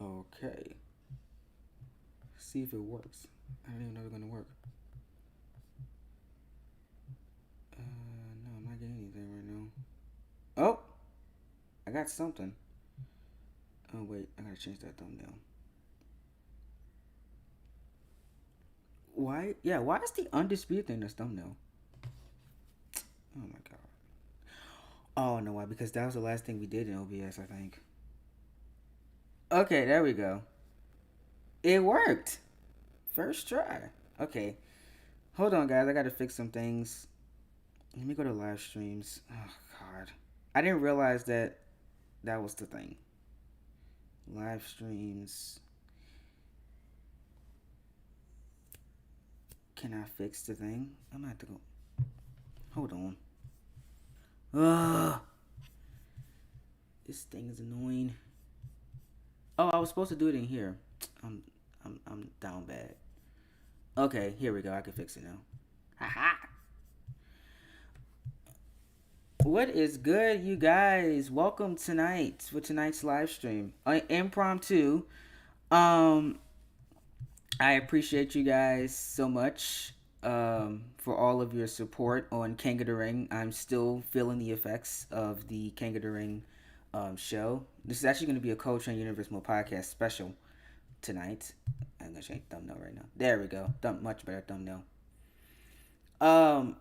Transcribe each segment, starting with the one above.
Okay. See if it works. I don't even know if it's gonna work. No, I'm not getting anything right now. Oh, I got something. Oh wait, I gotta change that thumbnail. Why? Yeah, why is the undisputed thing this thumbnail? Oh my god. Oh no, why? Because that was the last thing we did in OBS, I think. Okay, there we go. It worked. First try. Okay. Hold on, guys. I gotta fix some things. Let me go to live streams. Oh god. I didn't realize that that was the thing. Live streams. Can I fix the thing? I'm gonna have to go. Hold on. Ugh. This thing is annoying. Oh, I was supposed to do it in here. I'm I'm down bad. Okay, here we go. I can fix it now. Haha. What is good, you guys? Welcome tonight for tonight's live stream. Impromptu. Um, I appreciate you guys so much for all of your support on King of the Ring. I'm still feeling the effects of the King of the Ring show. This is actually going to be a Coltrane Universe Mode podcast special tonight. I'm going to change the thumbnail right now. There we go. Much better thumbnail. Um,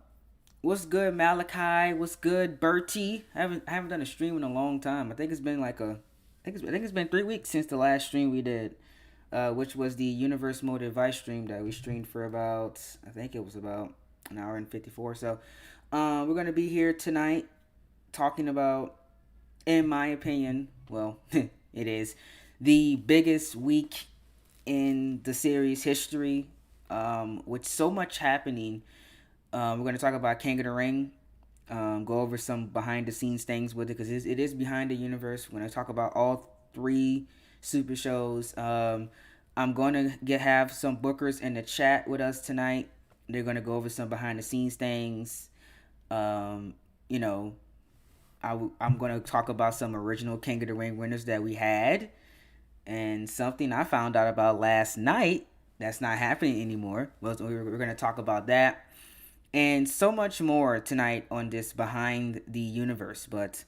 what's good, Malachi? What's good, Bertie? I haven't done a stream in a long time. I think it's been like I think it's been 3 weeks since the last stream we did, which was the Universe Mode Advice stream that we streamed for about, I think it was about an hour and 54. So, we're gonna be here tonight talking about, in my opinion, well, it is the biggest week in the series history, with so much happening. We're going to talk about King of the Ring, go over some behind the scenes things with it because it is behind the universe. We're going to talk about all three super shows. I'm going to have some bookers in the chat with us tonight. They're going to go over some behind the scenes things. Um, you know, I'm going to talk about some original King of the Ring winners that we had, and something I found out about last night that's not happening anymore. Well, we're going to talk about that and so much more tonight on this Behind the Universe. But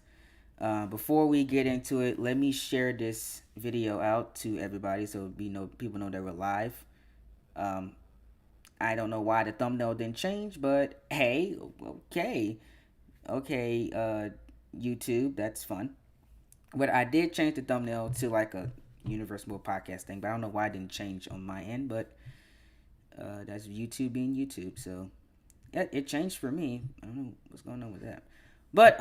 before we get into it, let me share this video out to everybody so people know that we're live. Um, I don't know why the thumbnail didn't change, but hey, okay, YouTube, that's fun. But I did change the thumbnail to like a Universe Mode podcast thing, but I don't know why it didn't change on my end. But that's YouTube being YouTube, so it changed for me. I don't know what's going on with that. But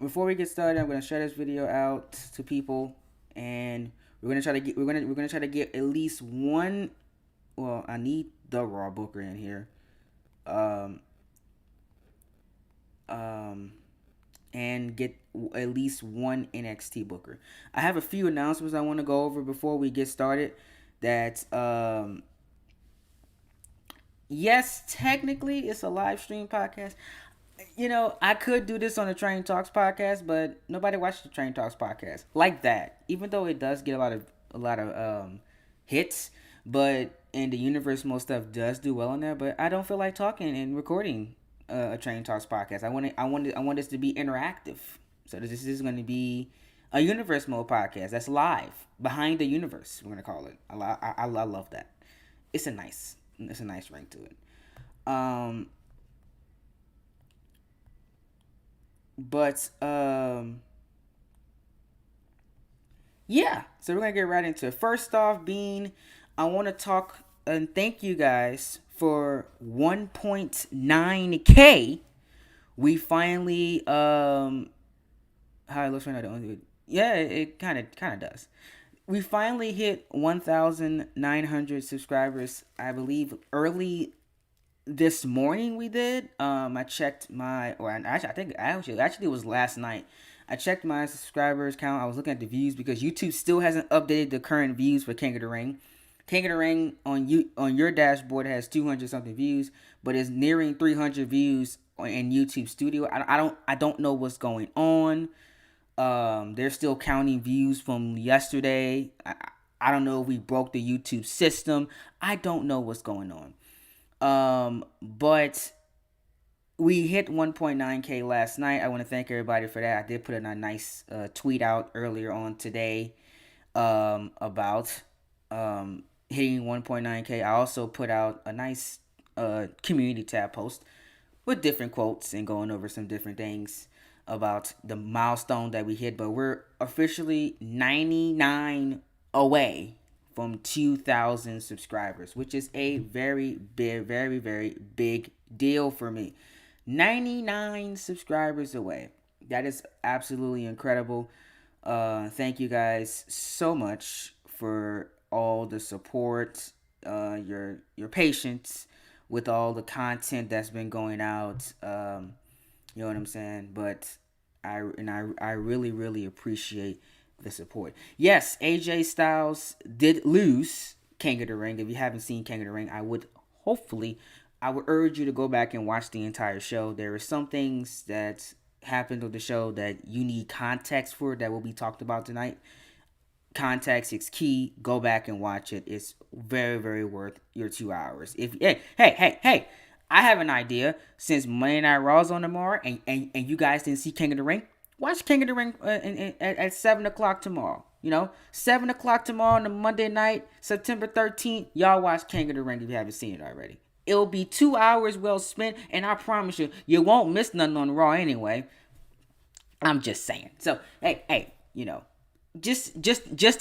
before we get started, I'm gonna share this video out to people, and we're gonna try to get at least one. Well, I need the Raw Booker in here. Um, um, and get at least one NXT Booker. I have a few announcements I want to go over before we get started. That yes, technically it's a live stream podcast. I could do this on the Train Talks podcast, but nobody watches the Train Talks podcast like that. Even though it does get a lot of hits, but and the universe most stuff does do well on there. But I don't feel like talking and recording a Train Talks podcast. I want this to be interactive. So this is going to be a universe mode podcast that's live behind the universe. We're gonna call it. I love that. It's a nice ring to it. Um, but yeah. So we're gonna get right into it. First off, I want to talk and thank you guys for 1.9K. We finally how it looks right now. Yeah, it kind of does. We finally hit 1,900 subscribers. I believe early this morning we did. I checked I think actually it was last night. I checked my subscribers count. I was looking at the views because YouTube still hasn't updated the current views for King of the Ring. King of the Ring on your dashboard has 200 something views, but it's nearing 300 views in YouTube Studio. I don't know what's going on. They're still counting views from yesterday. I don't know if we broke the YouTube system. I don't know what's going on. But we hit 1.9K last night. I want to thank everybody for that. I did put in a nice tweet out earlier on today about hitting 1.9K. I also put out a nice community tab post with different quotes and going over some different things about the milestone that we hit. But we're officially 99 away from 2,000 subscribers, which is a very big, very, very big deal for me. 99 subscribers away. That is absolutely incredible. Thank you guys so much for all the support, your patience with all the content that's been going out. You know what I'm saying? But I really, really appreciate the support. Yes, AJ Styles did lose King of the Ring. If you haven't seen King of the Ring, I would urge you to go back and watch the entire show. There are some things that happened with the show that you need context for that will be talked about tonight. Context is key. Go back and watch it. It's very, very worth your 2 hours. If hey, I have an idea. Since Monday Night Raw's on tomorrow, and you guys didn't see King of the Ring, watch King of the Ring at 7 o'clock tomorrow. 7 o'clock tomorrow on the Monday night, September 13th. Y'all watch King of the Ring if you haven't seen it already. It'll be 2 hours well spent, and I promise you, you won't miss nothing on Raw anyway. I'm just saying. So hey, just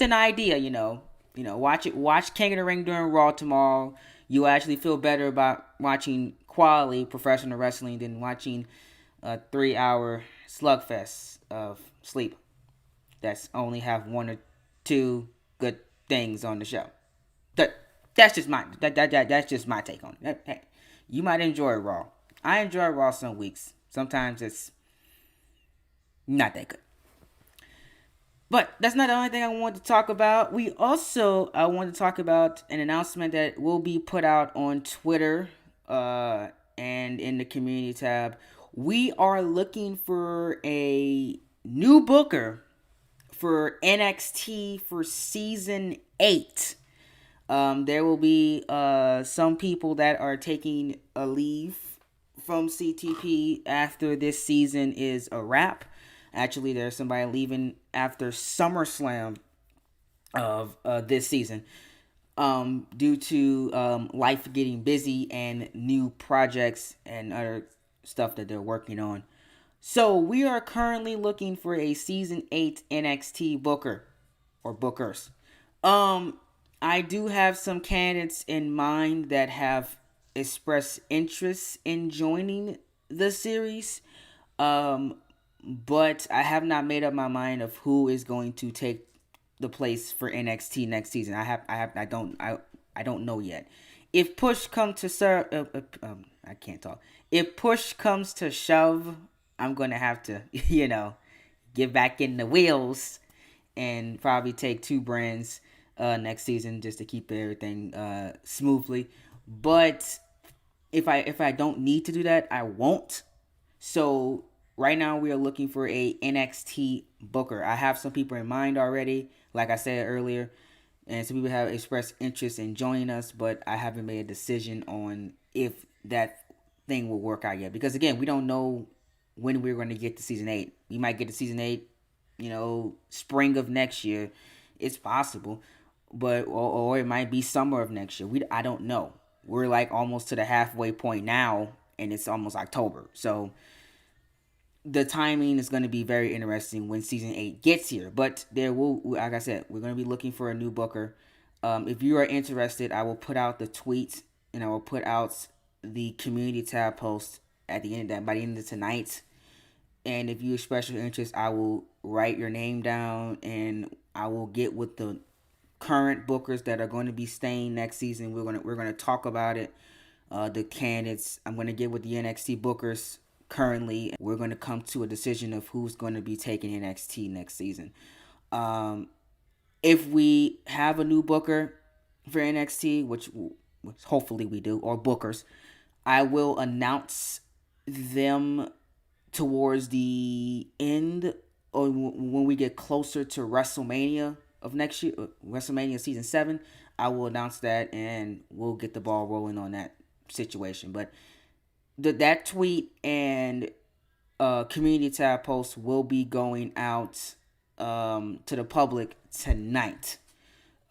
an idea, watch King of the Ring during Raw tomorrow. You actually feel better about watching quality professional wrestling than watching a 3-hour slugfest of sleep that's only have one or two good things on the show. That's just my take on it. Hey, you might enjoy Raw. I enjoy Raw some weeks. Sometimes it's not that good. But that's not the only thing I want to talk about. I want to talk about an announcement that will be put out on Twitter and in the community tab. We are looking for a new booker for NXT for season 8. There will be some people that are taking a leave from CTP after this season is a wrap. Actually, there's somebody leaving after SummerSlam of this season due to life getting busy and new projects and other stuff that they're working on. So we are currently looking for a season 8 NXT booker or bookers. I do have some candidates in mind that have expressed interest in joining the series. But I have not made up my mind of who is going to take the place for NXT next season. I don't know yet. If push comes to I can't talk. If push comes to shove, I'm gonna have to, get back in the wheels and probably take 2 brands next season just to keep everything smoothly. But if I don't need to do that, I won't. So right now we are looking for a NXT booker. I have some people in mind already, like I said earlier, and some people have expressed interest in joining us, but I haven't made a decision on if that thing will work out yet. Because again, we don't know when we're going to get to season 8. We might get to season 8, spring of next year. It's possible, but or it might be summer of next year. I don't know. We're like almost to the halfway point now, and it's almost October. So the timing is going to be very interesting when season 8 gets here. But there will, like I said, we're going to be looking for a new booker. If you are interested, I will put out the tweet and I will put out the community tab post by the end of tonight. And if you express your interest, I will write your name down and I will get with the current bookers that are going to be staying next season. We're gonna talk about it. The candidates. I'm gonna get with the NXT bookers currently. We're gonna come to a decision of who's going to be taking NXT next season. If we have a new booker for NXT, which hopefully we do, or bookers, I will announce them towards the end or when we get closer to WrestleMania of next year, WrestleMania season 7, I will announce that and we'll get the ball rolling on that situation. But that tweet and community tab post will be going out to the public tonight.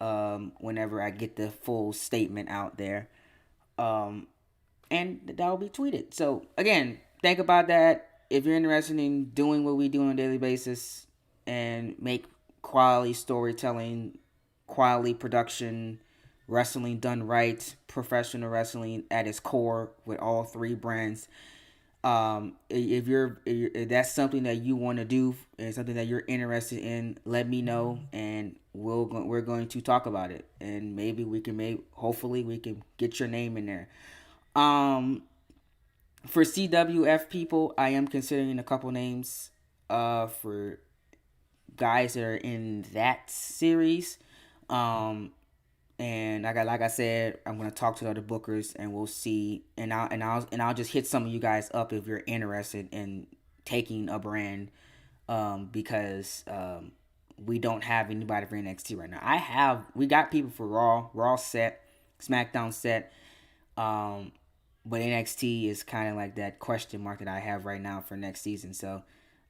Whenever I get the full statement out there, and that will be tweeted. So again, think about that. If you're interested in doing what we do on a daily basis and make quality storytelling, quality production, wrestling done right, professional wrestling at its core with all three brands. If that's something that you want to do and something that you're interested in, let me know and we're going to talk about it, and maybe hopefully we can get your name in there. For CWF people, I am considering a couple names for guys that are in that series. And like I said, I'm gonna talk to the other bookers and we'll see. And I'll just hit some of you guys up if you're interested in taking a brand, because we don't have anybody for NXT right now. We got people for Raw set, SmackDown set, but NXT is kind of like that question mark that I have right now for next season. So,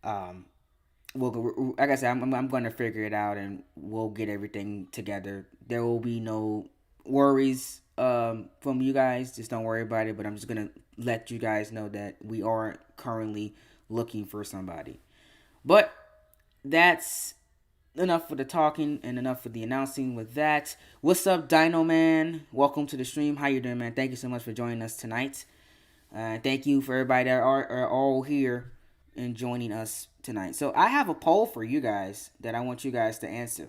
like I said, I'm going to figure it out and we'll get everything together. There will be no worries from you guys. Just don't worry about it. But I'm just going to let you guys know that we are currently looking for somebody. But that's enough for the talking and enough for the announcing with that. What's up, Dino Man? Welcome to the stream. How you doing, man? Thank you so much for joining us tonight. Thank you for everybody that are all here and joining us tonight. So I have a poll for you guys that I want you guys to answer.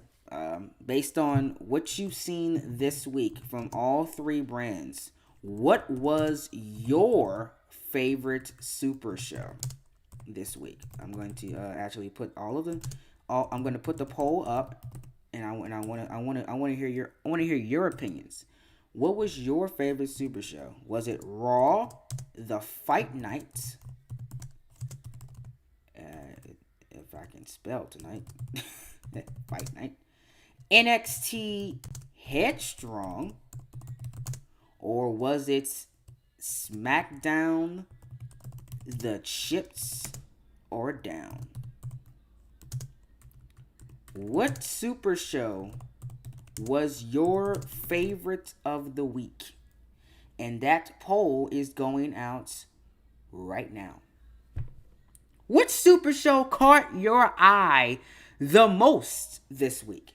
Based on what you've seen this week from all three brands, what was your favorite Super Show this week? I'm going to actually put all of them. I'm going to put the poll up, and I want to hear your opinions. What was your favorite Super Show? Was it Raw, the Fight Night? If I can spell tonight, Fight Night, NXT Headstrong, or was it SmackDown, the Chips or Down? What Super Show was your favorite of the week? And that poll is going out right now. What Super Show caught your eye the most this week?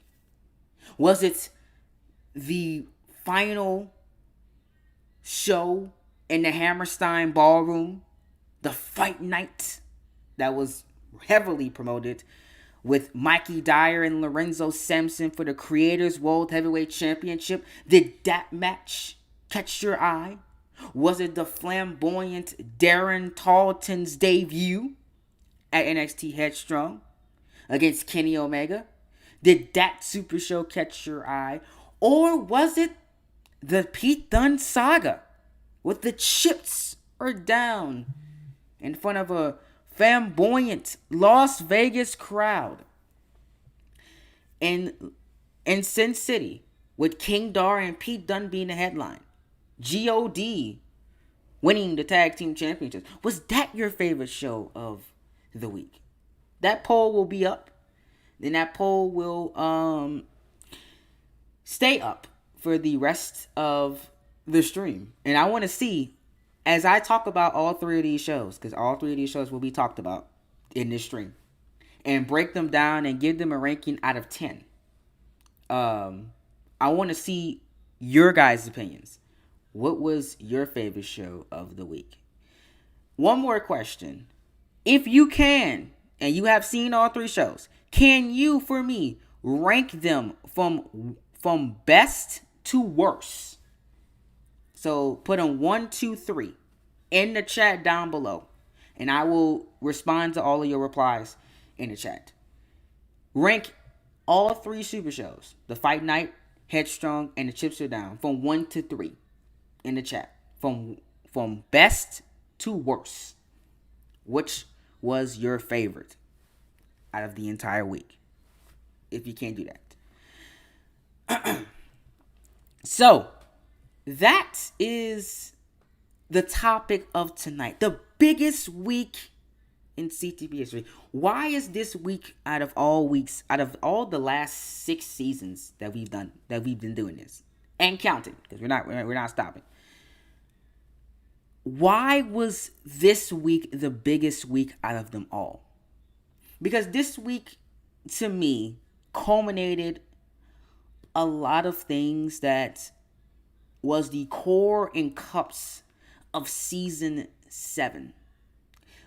Was it the final show in the Hammerstein Ballroom, the Fight Night that was heavily promoted with Mikey Dyer and Lorenzo Samson for the Creators World Heavyweight Championship? Did that match catch your eye? Was it the flamboyant Darren Tarleton's debut at NXT Headstrong against Kenny Omega? Did that Super Show catch your eye? Or was it the Pete Dunne saga with the Chips or Down in front of a flamboyant Las Vegas crowd in Sin City with King Dar and Pete Dunne being the headline? G.O.D. winning the tag team championships. Was that your favorite show of the week? That poll will be up. Then that poll will stay up for the rest of the stream. And I want to see, as I talk about all three of these shows, because all three of these shows will be talked about in this stream, and break them down and give them a ranking out of 10. I want to see your guys' opinions. What was your favorite show of the week? One more question. If you can, and you have seen all three shows, can you, for me, rank them from best to worst? So put them 1, 2, 3 in the chat down below, and I will respond to all of your replies in the chat. Rank all three Super Shows, the Fight Night, Headstrong, and the Chips Are Down, from 1 to 3 in the chat, from best to worst. Which was your favorite? out of the entire week. If you can't do that. So, that is the topic of tonight. The biggest week in CTP history. Why is this week, out of all weeks, out of all the last 6 seasons that we've been doing this and counting, because we're not stopping. Why was this week the biggest week out of them all? Because this week, to me, culminated a lot of things that was the core and cups of season 7.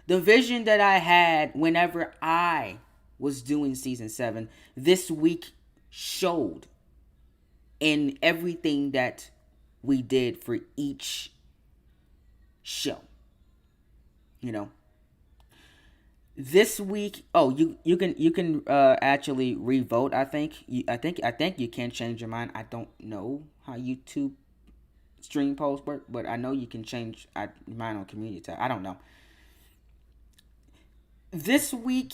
The vision that I had whenever I was doing season 7, this week showed in everything that we did for each show. You know, this week, you can actually revote. I think you can change your mind. I don't know how YouTube stream polls work, but I know you can change mine on community tab. I don't know. This week,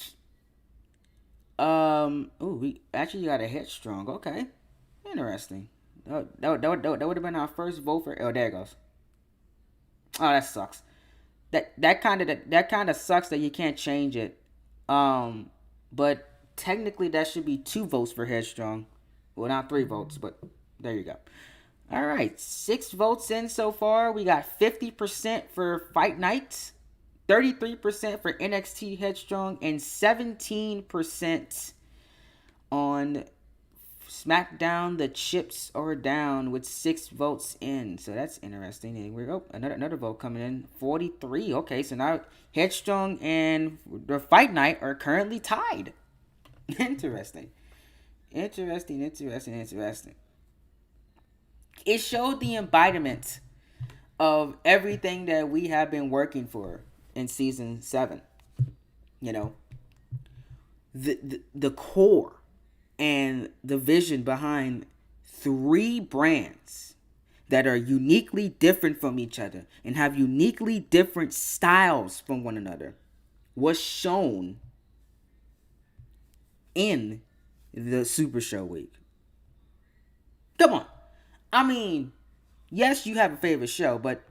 we actually got a Headstrong. Okay, interesting. That would have been our first vote for. Oh, there it goes. Oh, that sucks. That kind of sucks that you can't change it. But technically that should be 2 votes for Headstrong. Well, not 3 votes, but there you go. All right, 6 votes in so far. We got 50% for Fight Night, 33% for NXT Headstrong, and 17% on SmackDown. The chips are down with 6 votes in, so that's interesting. And we're another vote coming in, 43. Okay, so now Headstrong and the Fight Night are currently tied. Interesting. It showed the embodiment of everything that we have been working for in season 7. You know, the core and the vision behind 3 brands that are uniquely different from each other and have uniquely different styles from one another was shown in the Supershow week. Come on. I mean, yes, you have a favorite show, but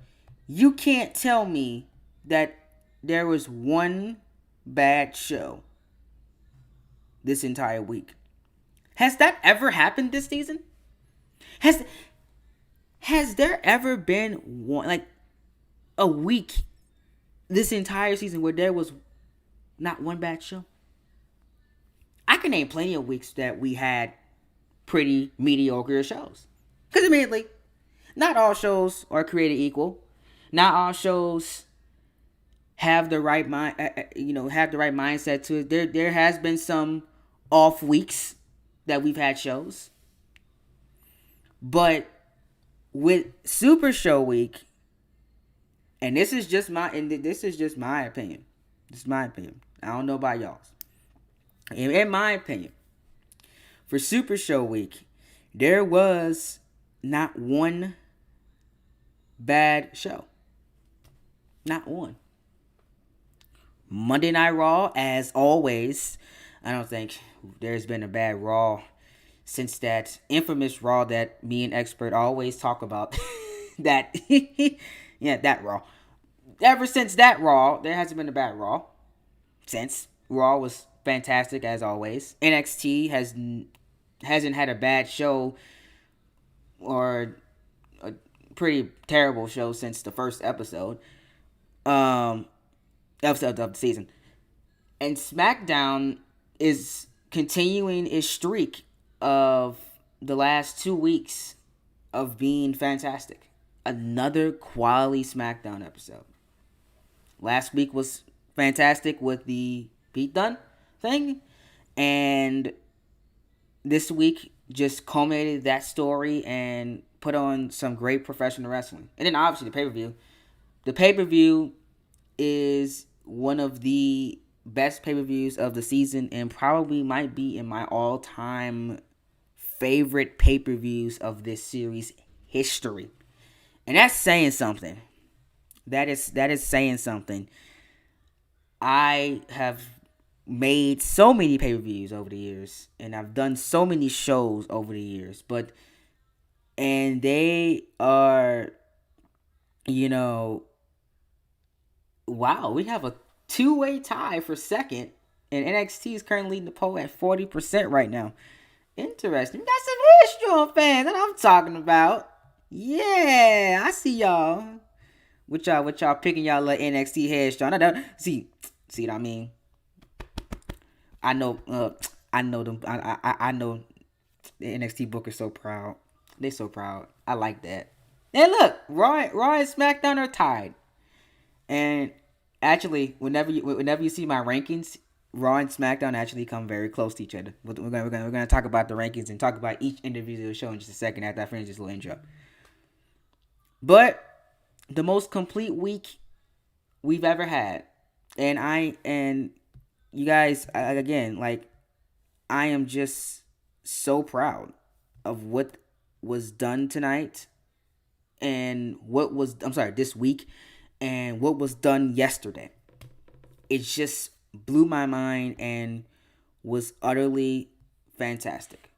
you can't tell me that there was one bad show this entire week. Has that ever happened this season? Has there ever been one, like, a week this entire season where there was not one bad show? I can name plenty of weeks that we had pretty mediocre shows. Because admittedly, not all shows are created equal. Not all shows have the right mindset to it. There has been some off weeks that we've had shows. But with Super Show week, and this is just my opinion. This is my opinion. I don't know about y'all's. In my opinion, for Super Show week, there was not one bad show. Not one. Monday Night Raw, as always. I don't think there's been a bad Raw since that infamous Raw that me and Expert always talk about. That Raw. Ever since that Raw, there hasn't been a bad Raw. Since Raw was fantastic as always. NXT hasn't had a bad show or a pretty terrible show since the first episode of the season. And SmackDown is continuing its streak of the last 2 weeks of being fantastic. Another quality SmackDown episode. Last week was fantastic with the Pete Dunne thing, and this week just culminated that story and put on some great professional wrestling. And then obviously the pay-per-view. The pay-per-view is one of the best pay-per-views of the season and probably might be in my all-time favorite pay-per-views of this series history. And that's saying something. That is saying something. I have made so many pay-per-views over the years, and I've done so many shows over the years, and they are, you know, wow, we have a two-way tie for second, and NXT is currently leading the poll at 40% right now. Interesting. We got some Headstrong fans that I'm talking about. Yeah, I see y'all. What y'all picking y'all like NXT Headstrong? I don't see what I mean. I know them. I know the NXT Booker's so proud. They so proud. I like that. And look, Raw and SmackDown are tied. And actually, whenever you see my rankings, Raw and SmackDown actually come very close to each other. We're gonna talk about the rankings and talk about each individual show in just a second after I finish this little intro. But the most complete week we've ever had, and you guys, again, like, I am just so proud of what was done tonight, and this week, and what was done yesterday. It just blew my mind and was utterly fantastic.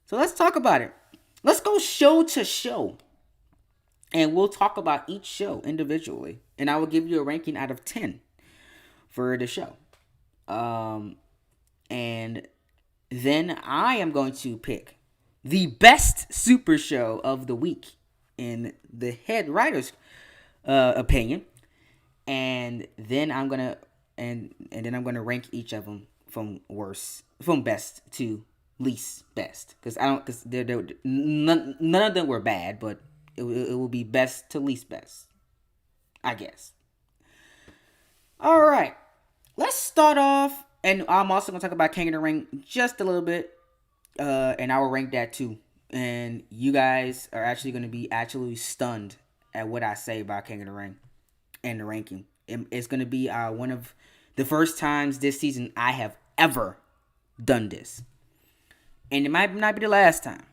So let's talk about it. Let's go show to show. And we'll talk about each show individually. And I will give you a ranking out of 10 for the show. And then I am going to pick the best Super Show of the week in the head writer's opinion. And then I'm gonna rank each of them from best to least best, because none of them were bad, but it will be best to least best, I guess. All right, let's start off, and I'm also gonna talk about King of the Ring just a little bit, and I will rank that too. And you guys are actually gonna be stunned at what I say about King of the Ring and the ranking. It's going to be one of the first times this season I have ever done this. And it might not be the last time.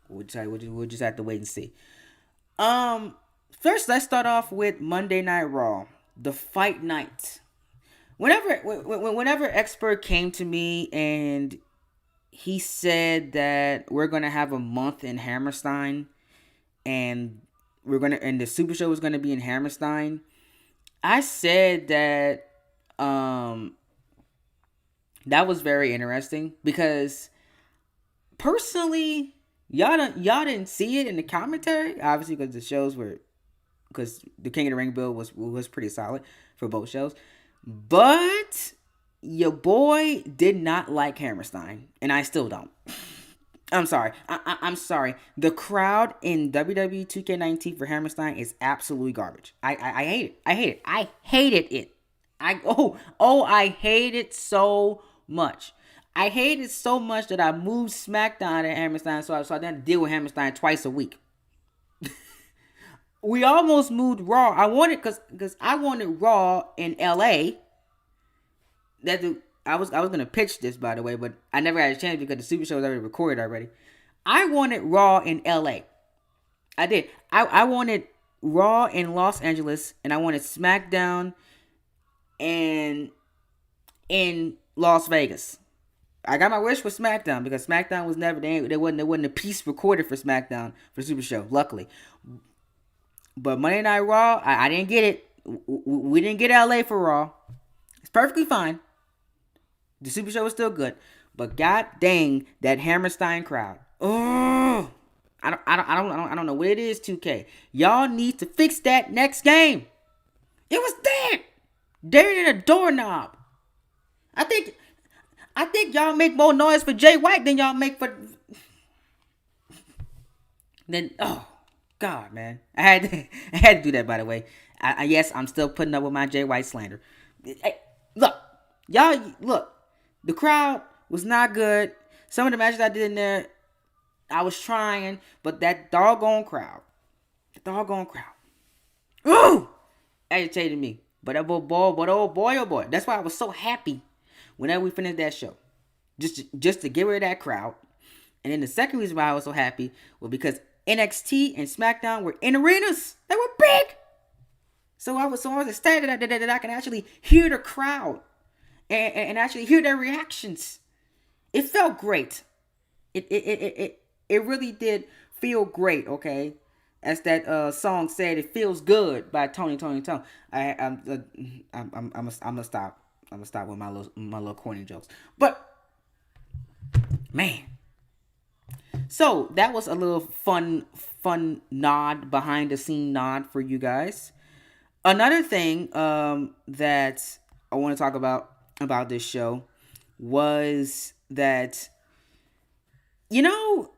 We'll just have to wait and see. First, let's start off with Monday Night Raw, the fight night. Whenever Expert came to me and he said that we're going to have a month in Hammerstein, and the Super Show was going to be in Hammerstein, I said that that was very interesting, because personally, y'all didn't see it in the commentary, obviously, because the King of the Ring build was pretty solid for both shows, but your boy did not like Hammerstein, and I still don't. I'm sorry. I'm sorry. The crowd in WWE 2K19 for Hammerstein is absolutely garbage. I hate it. I hate it. I hated it. I hate it so much. I hate it so much that I moved SmackDown to Hammerstein, so I didn't have to deal with Hammerstein twice a week. We almost moved Raw. Because I wanted Raw in LA. I was gonna pitch this, by the way, but I never had a chance because the Super Show was already recorded already. I wanted Raw in LA. I did. I wanted Raw in Los Angeles, and I wanted SmackDown in Las Vegas. I got my wish for SmackDown because SmackDown was never there. Wasn't a piece recorded for SmackDown for Super Show, luckily. But Monday Night Raw, I didn't get it. We didn't get LA for Raw. It's perfectly fine. The Super Show was still good, but god dang that Hammerstein crowd. Oh, I don't know what it is. 2K, y'all need to fix that next game. It was there in a doorknob. I think y'all make more noise for Jay White than y'all make for. Oh God, man, I had to do that. By the way, yes, I'm still putting up with my Jay White slander. Hey, look. The crowd was not good. Some of the matches I did in there, I was trying, but that doggone crowd, ooh, agitated me. But oh boy, that's why I was so happy whenever we finished that show, just to get rid of that crowd. And then the second reason why I was so happy was because NXT and SmackDown were in arenas. They were big. So I was ecstated that I can actually hear the crowd. and actually hear their reactions. It felt great. It really did feel great. Okay, as that song said, it feels good by Tony Tone. I'm gonna stop. I'm gonna stop with my little corny jokes. But man, so that was a little fun nod, behind the scene nod for you guys. Another thing that I want to talk about this show was that, you know,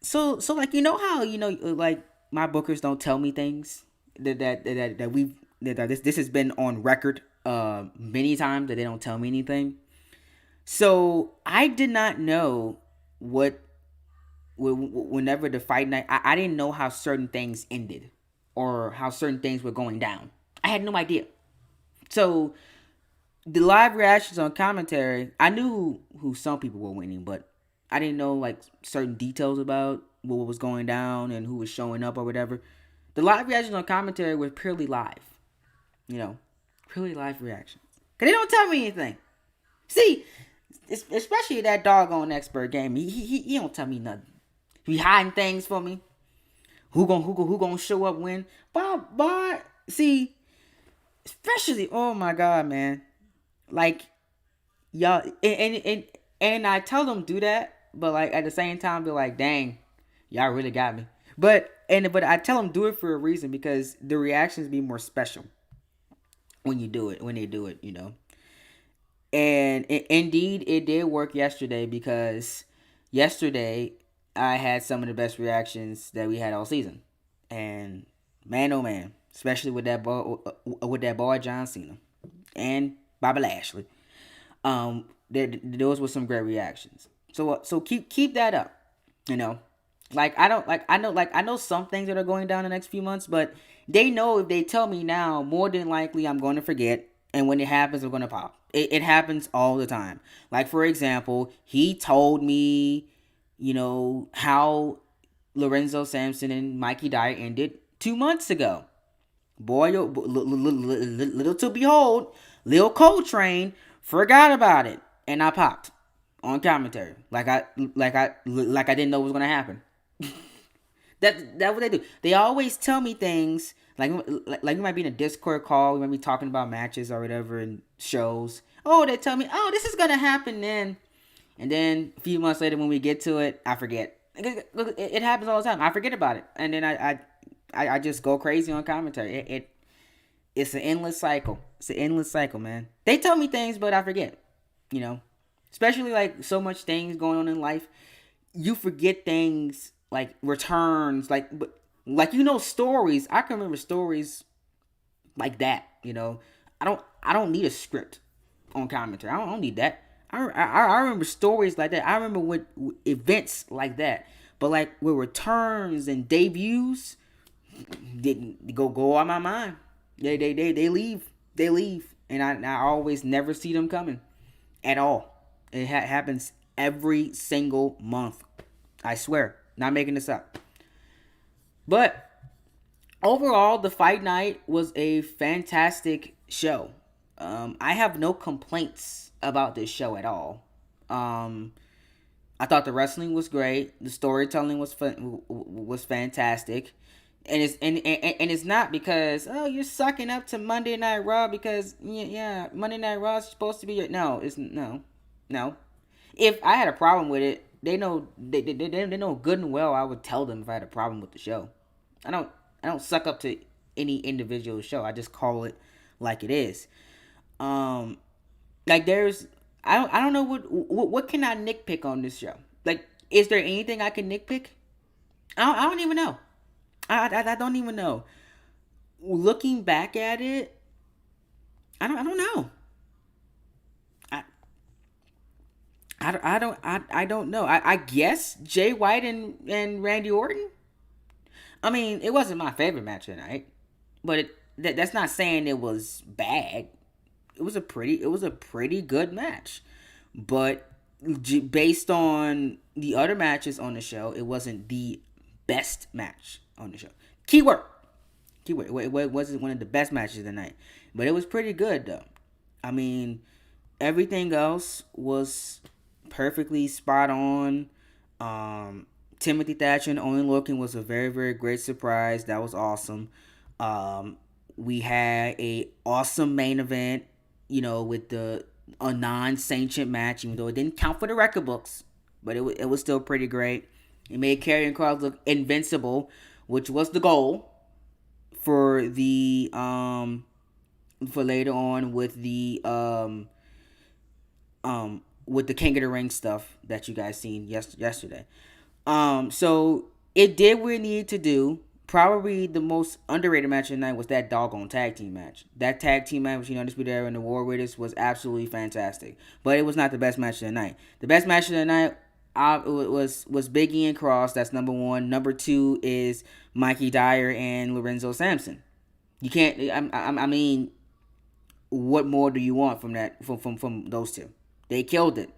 so like, you know how, like, my bookers don't tell me things that we that this has been on record many times, that they don't tell me anything. So I did not know what whenever the fight night, I didn't know how certain things ended or how certain things were going down. I had no idea. So the live reactions on commentary, I knew who some people were winning, but I didn't know like certain details about what was going down and who was showing up or whatever. The live reactions on commentary were purely live, you know, purely live reactions. Cause they don't tell me anything. See, especially that doggone expert game, he don't tell me nothing. He hiding things for me. Who gonna show up when? But see, especially, oh my god, man, like, y'all, and I tell them do that, but like at the same time be like, dang, y'all really got me. But I tell them do it for a reason, because the reactions be more special when you do it, when they do it, And indeed, it did work yesterday, because yesterday I had some of the best reactions that we had all season, and man, oh man, especially with that boy John Cena and Bobby Lashley. Those were some great reactions. So keep that up. You know, like I know some things that are going down the next few months, but they know if they tell me now, more than likely I'm going to forget, and when it happens, I'm going to pop. It happens all the time. Like, for example, he told me, how Lorenzo Sampson and Mikey Dyer ended 2 months ago. Boy, little to behold, Lil Coltrane forgot about it, and I popped on commentary like I didn't know what was gonna happen. That's what they do. They always tell me things like we might be in a Discord call, we might be talking about matches or whatever and shows. Oh, they tell me, oh, this is gonna happen then, and then a few months later when we get to it, I forget. It happens all the time. I forget about it, and then I just go crazy on commentary. It's an endless cycle. It's an endless cycle, man. They tell me things, but I forget. You know, especially like so much things going on in life, you forget things like returns, stories. I can remember stories like that. I don't need a script on commentary. I don't need that. I remember stories like that. I remember what events like that. But like with returns and debuts, didn't go on my mind. They leave, and I always never see them coming at all. It happens every single month. I swear, not making this up. But overall, the fight night was a fantastic show. I have no complaints about this show at all. I thought the wrestling was great. The storytelling was fantastic. And it's not because, oh, you're sucking up to Monday Night Raw because yeah, Monday Night Raw is supposed to be your, no, it's no. If I had a problem with it, they know good and well I would tell them if I had a problem with the show. I don't suck up to any individual show. I just call it like it is. Like there's, I don't know what can I nitpick on this show. Like, is there anything I can nitpick? I don't even know. I don't even know. Looking back at it, I don't know. I I don't know. I guess Jay White and Randy Orton. I mean, it wasn't my favorite match tonight, but that's not saying it was bad. It was a pretty good match, but based on the other matches on the show, it wasn't the best match on the show. Keyword. It wasn't one of the best matches of the night, but it was pretty good though. I mean, Everything else was perfectly spot on. Timothy Thatcher and Only Looking was a very, very great surprise. That was awesome. Um, we had a awesome main event, with a non-sanctioned match, even though it didn't count for the record books, but it was still pretty great. It made Karrion Kross look invincible, which was the goal for the for later on with the King of the Ring stuff that you guys seen yesterday. So it did what it needed to do. Probably the most underrated match of the night was that doggone tag team match. That tag team match between Undisputed Era and the War Raiders was absolutely fantastic. But it was not the best match of the night. The best match of the night was Biggie and Cross. That's number one. Number two is Mikey Dyer and Lorenzo Sampson. You can't. I mean, what more do you want from that? From those two? They killed it.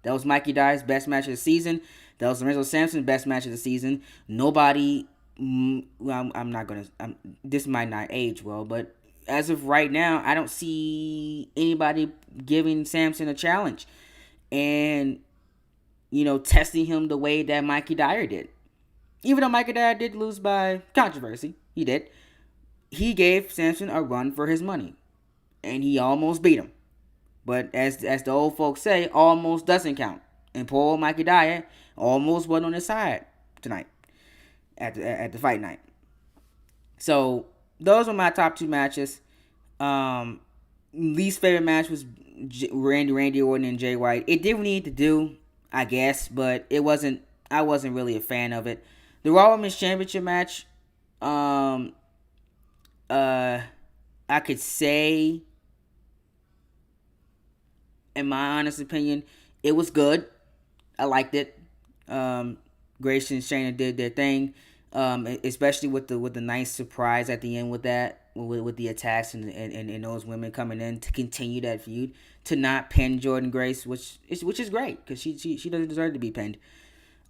That was Mikey Dyer's best match of the season. That was Lorenzo Sampson's best match of the season. Nobody. I'm not gonna. This might not age well, but as of right now, I don't see anybody giving Sampson a challenge, and testing him the way that Mikey Dyer did. Even though Mikey Dyer did lose by controversy, he did. He gave Sampson a run for his money, and he almost beat him. But as the old folks say, almost doesn't count. And poor old Mikey Dyer almost went on his side tonight at the fight night. So those were my top two matches. Least favorite match was Randy Orton and Jay White. It did what it needed to do, I guess, but it wasn't. I wasn't really a fan of it. The Raw Women's Championship match, I could say, in my honest opinion, it was good. I liked it. Grace and Shayna did their thing, especially with the nice surprise at the end with that, with the attacks and those women coming in to continue that feud, to not pin Jordan Grace, which is great because she doesn't deserve to be pinned.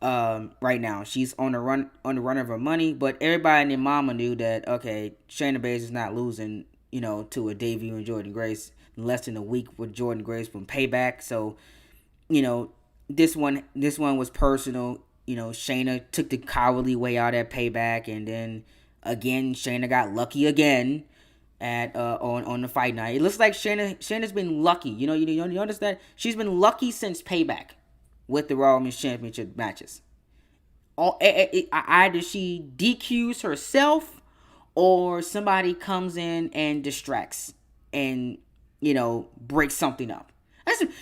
Right now she's on the run of her money, but everybody and their mama knew that okay, Shayna Baszler is not losing, to a debut in Jordan Grace in less than a week with Jordan Grace from Payback. So, this one was personal. Shayna took the cowardly way out at Payback, and then again Shayna got lucky again at on the fight night. It looks like Shayna's been lucky. You notice that she's been lucky since Payback with the Raw Women's Championship matches. Either she DQs herself or somebody comes in and distracts and breaks something up.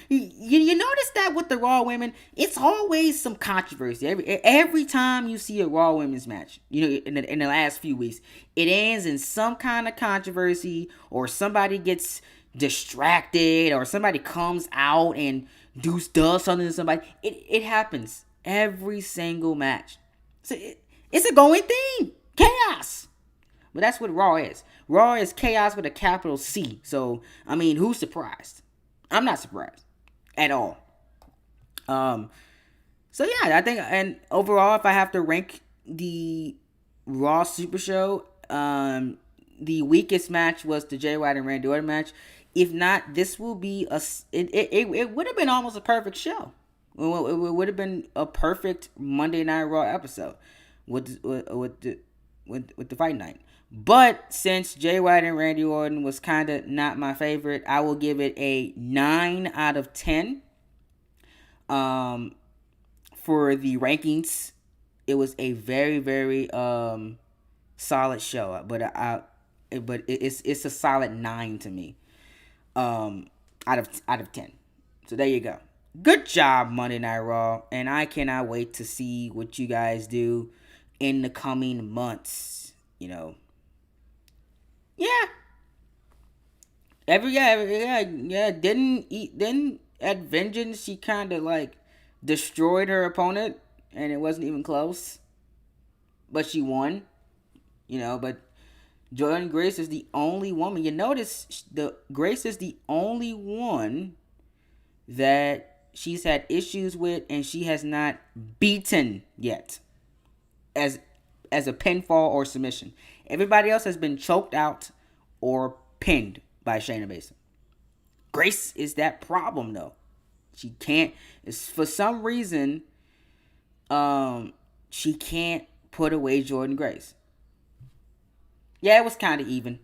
You notice that with the Raw women, it's always some controversy. Every time you see a Raw women's match, in the last few weeks, it ends in some kind of controversy, or somebody gets distracted, or somebody comes out and does something to somebody. It happens every single match. So it's a going thing. Chaos. But that's what Raw is. Raw is chaos with a capital C. So, I mean, who's surprised? I'm not surprised at all. So yeah, I think, and overall, if I have to rank the Raw Super Show, the weakest match was the Jay White and Randy Orton match. If not, this will be it would have been almost a perfect show. It would have been a perfect Monday Night Raw episode with the fight night. But since Jay White and Randy Orton was kind of not my favorite, I will give it a 9 out of 10. For the rankings, it was a very, very solid show. But it's a solid 9 to me. Out of 10. So there you go. Good job, Monday Night Raw, and I cannot wait to see what you guys do in the coming months. Yeah. Didn't at Vengeance she kind of like destroyed her opponent, and it wasn't even close. But she won. But Jordan Grace is the only woman. You notice Grace is the only one that she's had issues with, and she has not beaten yet as a pinfall or submission. Everybody else has been choked out or pinned by Shayna Baszler. Grace is that problem though. She can't. It's for some reason. She can't put away Jordan Grace. Yeah, it was kind of even.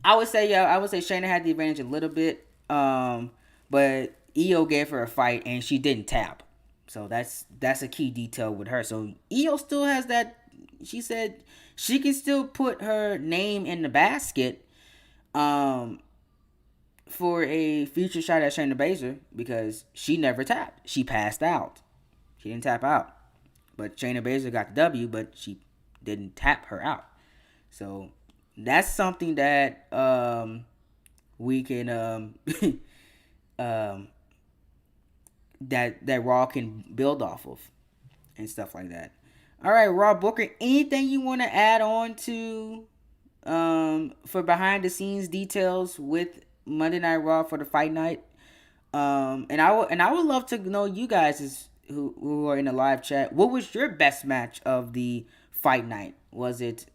I would say, yeah, I would say Shayna had the advantage a little bit. But Io gave her a fight and she didn't tap. So that's a key detail with her. So Io still has that. She said she can still put her name in the basket um for a future shot at Shayna Baszler because she never tapped. She passed out. She didn't tap out. But Shayna Baszler got the W, but she didn't tap her out. So that's something that we can um, that Raw can build off of and stuff like that. All right, Raw Booker, anything you want to add on to for behind the scenes details with Monday Night Raw for the fight night? And I would love to know you guys who are in the live chat. What was your best match of the fight night? Was it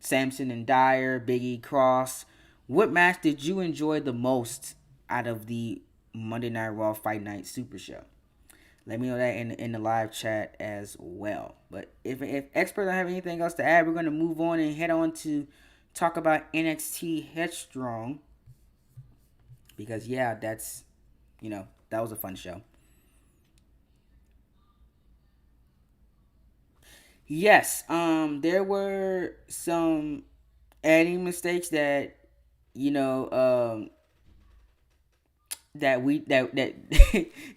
Samson and Dyer, Biggie Cross? What match did you enjoy the most out of the Monday Night Raw Fight Night Super Show? Let me know that in the live chat as well. But if experts don't have anything else to add, we're gonna move on and head on to talk about NXT Headstrong. Because yeah, that was a fun show. Yes, there were some adding mistakes that you know that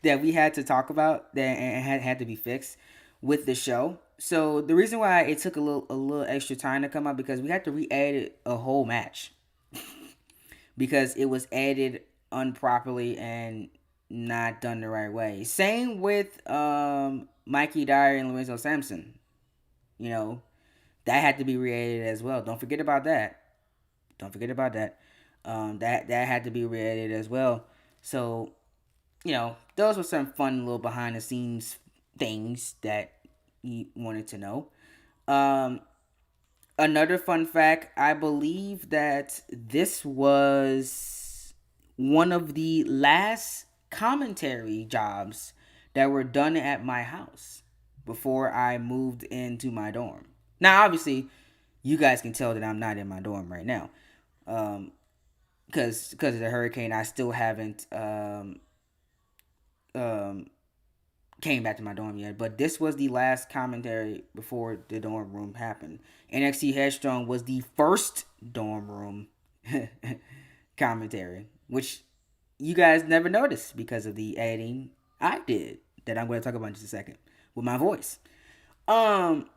that we had to talk about that and had to be fixed with the show. So the reason why it took a little extra time to come out because we had to re-edit a whole match because it was edited improperly and not done the right way. Same with Mikey Dyer and Lorenzo Sampson. You know, that had to be re-edited as well. Don't forget about that. Don't forget about that. That had to be re-edited as well. So, those were some fun little behind the scenes things that you wanted to know. Um, Another fun fact, I believe that this was one of the last commentary jobs that were done at my house before I moved into my dorm. Now, obviously, you guys can tell that I'm not in my dorm right now. Because of the hurricane, I still haven't um, came back to my dorm yet. But this was the last commentary before the dorm room happened. NXT Headstrong was the first dorm room commentary, which you guys never noticed because of the editing I did that I'm going to talk about in just a second with my voice. Um.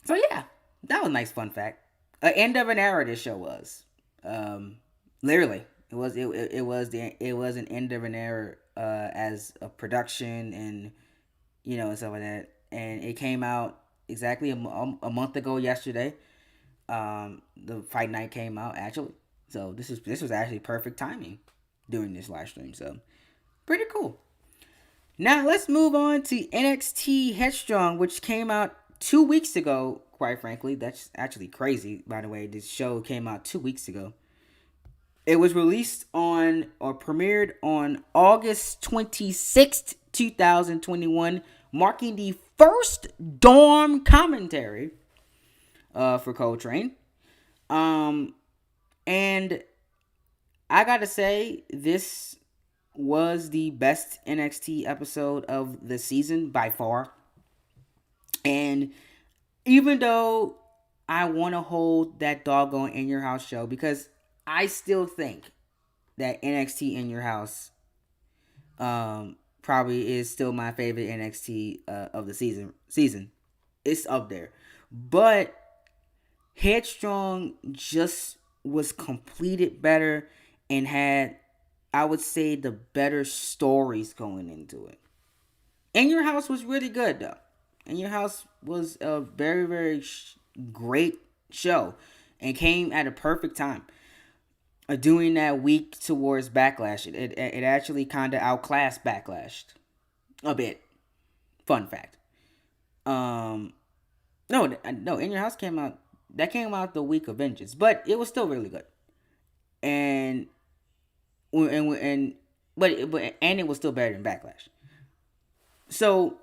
So yeah, that was a nice fun fact. End of an era. This show was. Literally, it was an end of an era as a production and and stuff like that. And it came out exactly a month ago yesterday. The fight night came out actually, so this was actually perfect timing during this live stream. So pretty cool. Now let's move on to NXT Headstrong, which came out 2 weeks ago. Quite frankly, that's actually crazy. By the way, this show came out 2 weeks ago. It was released on or premiered on August 26th, 2021, marking the first dorm commentary for Coltrane. And I gotta say, this was the best NXT episode of the season by far. And even though I want to hold that doggone In Your House show because I still think that NXT In Your House probably is still my favorite NXT of the season. It's up there. But Headstrong just was completed better and had, I would say, the better stories going into it. In Your House was really good though. In Your House was a very, very great show and came at a perfect time. Doing that week towards Backlash, it actually kind of outclassed Backlash a bit. Fun fact. No, In Your House came out. That came out the week of Vengeance, but it was still really good. And and but and it was still better than Backlash. So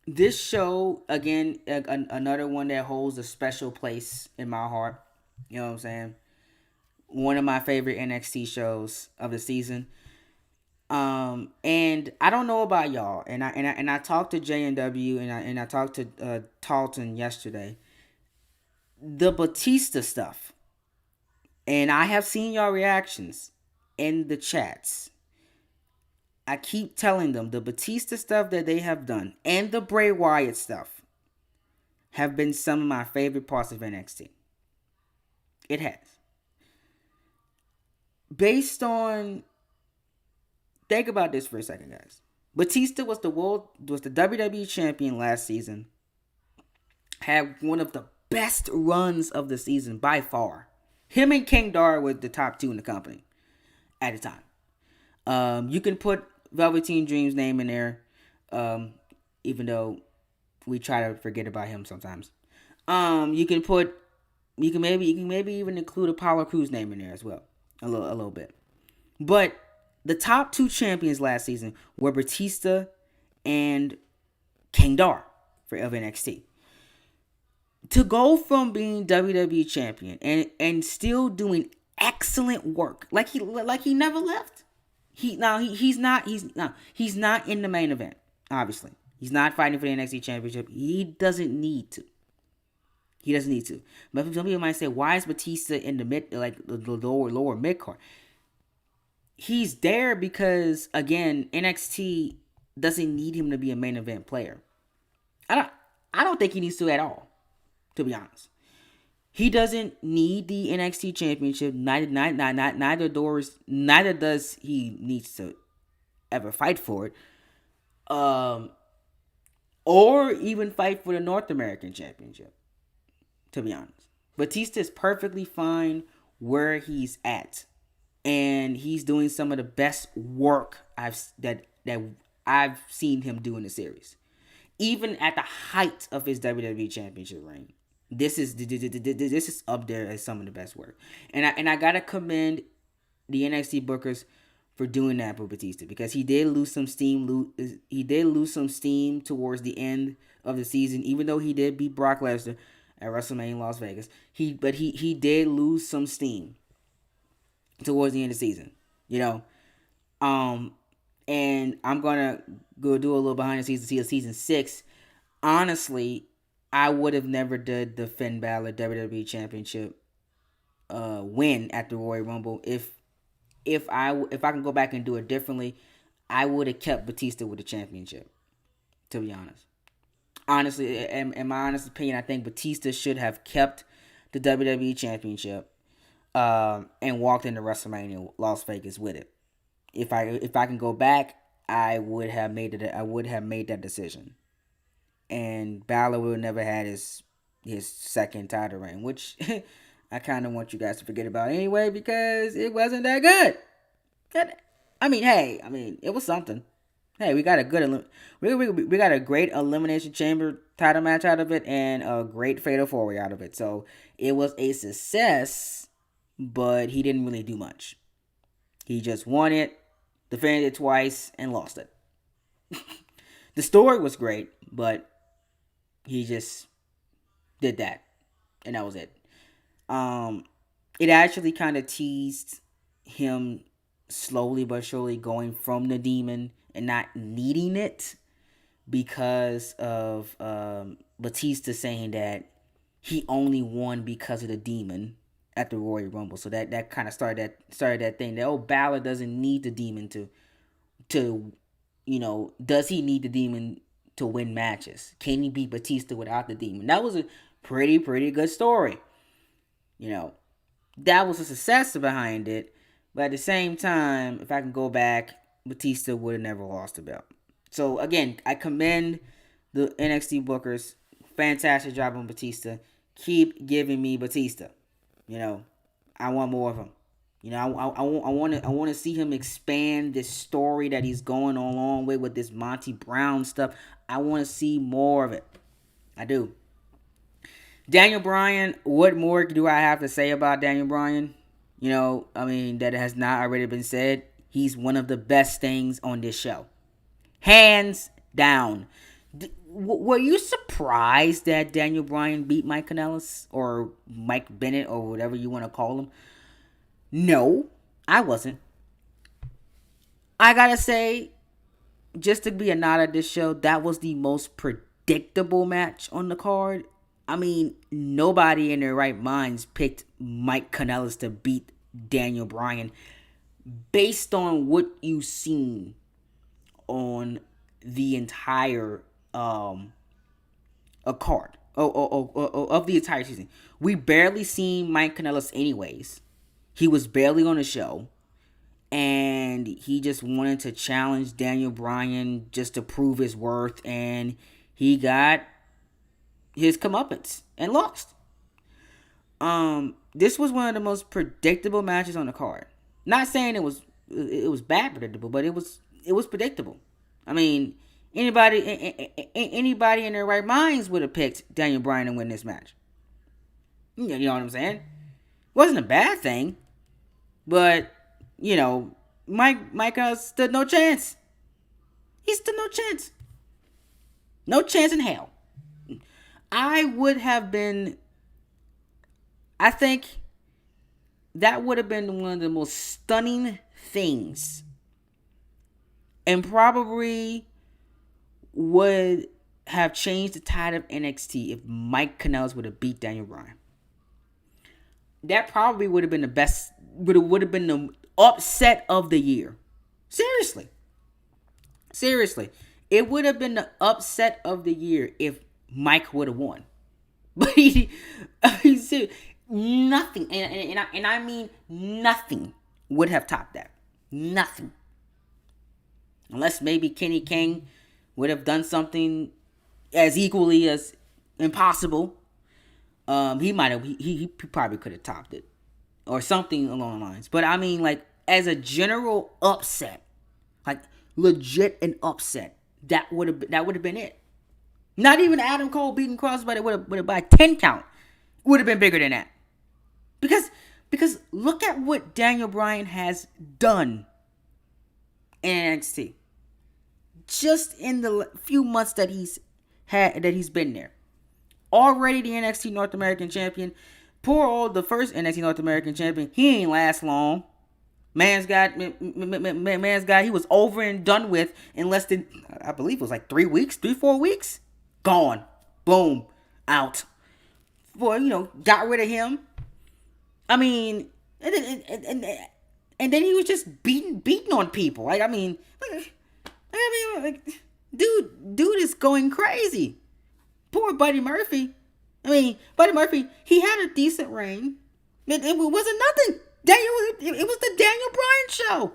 this show again, another one that holds a special place in my heart. You know what I'm saying? One of my favorite NXT shows of the season. And I don't know about y'all, and I talked to JNW and I talked to Talton yesterday. The Batista stuff, and I have seen y'all reactions in the chats. I keep telling them the Batista stuff that they have done and the Bray Wyatt stuff have been some of my favorite parts of NXT. It has. Based on, think about this for a second, guys. Batista was the WWE champion last season. Had one of the best runs of the season by far. Him and King Dar were the top two in the company at the time. You can put Velveteen Dream's name in there, even though we try to forget about him sometimes. You can maybe even include Apollo Crews' name in there as well, a little bit. But the top two champions last season were Batista and King Dar of NXT. To go from being WWE champion and still doing excellent work, like he never left. He's not in the main event. Obviously, he's not fighting for the NXT championship. He doesn't need to. But some people might say, why is Batista in the mid, like the lower mid card? He's there because, again, NXT doesn't need him to be a main event player. I don't think he needs to at all, to be honest. He doesn't need the NXT championship. Neither does he needs to ever fight for it. Or even fight for the North American championship, to be honest. Batista is perfectly fine where he's at. And he's doing some of the best work that I've seen him do in the series. Even at the height of his WWE Championship reign, this is up there as some of the best work. And I gotta commend the NXT bookers for doing that for Batista, because he did lose some steam. He did lose some steam towards the end of the season, even though he did beat Brock Lesnar at WrestleMania in Las Vegas. He did lose some steam towards the end of the season, you know. And I'm gonna go do a little behind the scenes to see a season 6. Honestly, I would have never did the Finn Balor WWE Championship win at the Royal Rumble. If I can go back and do it differently, I would have kept Batista with the championship, to be honest. Honestly, in my honest opinion, I think Batista should have kept the WWE Championship and walked into WrestleMania Las Vegas with it. If I can go back, I would have made it. I would have made that decision, and Balor would have never had his second title reign, which I kind of want you guys to forget about anyway, because it wasn't that good. It was something. Hey, we got a good we got a great Elimination Chamber title match out of it and a great Fatal 4-Way out of it. So it was a success, but he didn't really do much. He just won it, defended it twice, and lost it. The story was great, but he just did that, and that was it. It actually kind of teased him slowly but surely going from the demon and not needing it, because of Batista saying that he only won because of the demon at the Royal Rumble. So that kind of started that thing that Balor doesn't need the demon to does he need the demon to win matches? Can he beat Batista without the demon? That was a pretty good story. That was a success behind it. But at the same time, if I can go back, Batista would have never lost the belt. So again, I commend the NXT bookers. Fantastic job on Batista. Keep giving me Batista. I want more of him. I want to see him expand this story that he's going along with this Monty Brown stuff. I want to see more of it. I do. Daniel Bryan, what more do I have to say about Daniel Bryan? I mean, that has not already been said. He's one of the best things on this show. Hands down. Were you surprised that Daniel Bryan beat Mike Kanellis or Mike Bennett or whatever you want to call him? No, I wasn't. I gotta say, just to be a nod at this show, that was the most predictable match on the card. I mean, nobody in their right minds picked Mike Kanellis to beat Daniel Bryan based on what you've seen on the entire a card of the entire season. We barely seen Mike Kanellis anyways. He was barely on the show, and he just wanted to challenge Daniel Bryan just to prove his worth, and he got his comeuppance and lost. This was one of the most predictable matches on the card. Not saying it was bad predictable, but it was predictable. I mean, anybody in their right minds would have picked Daniel Bryan to win this match. You know what I'm saying? It wasn't a bad thing, but Mike stood no chance. He stood no chance. No chance in hell. I think that would have been one of the most stunning things, and probably would have changed the tide of NXT if Mike Kanellis would have beat Daniel Bryan. That probably would have been the best, would have been the upset of the year. Seriously. It would have been the upset of the year if Mike would have won. But nothing, and I mean nothing would have topped that. Nothing. Unless maybe Kenny King would have done something as equally as impossible. He probably could have topped it. Or something along the lines. But I mean, like, as a general upset, like legit an upset, that would have been it. Not even Adam Cole beating Crossbody would have by 10 count. Would have been bigger than that. Because look at what Daniel Bryan has done in NXT. Just in the few months that he's been there. Already the NXT North American champion. Poor old the first NXT North American champion. He ain't last long. Man's got he was over and done with in less than, I believe it was like 4 weeks. Gone. Boom. Out. Boy, got rid of him. I mean, and then he was just beating on people. Like, dude is going crazy. Poor Buddy Murphy. Buddy Murphy, he had a decent reign. It wasn't nothing. It was the Daniel Bryan show.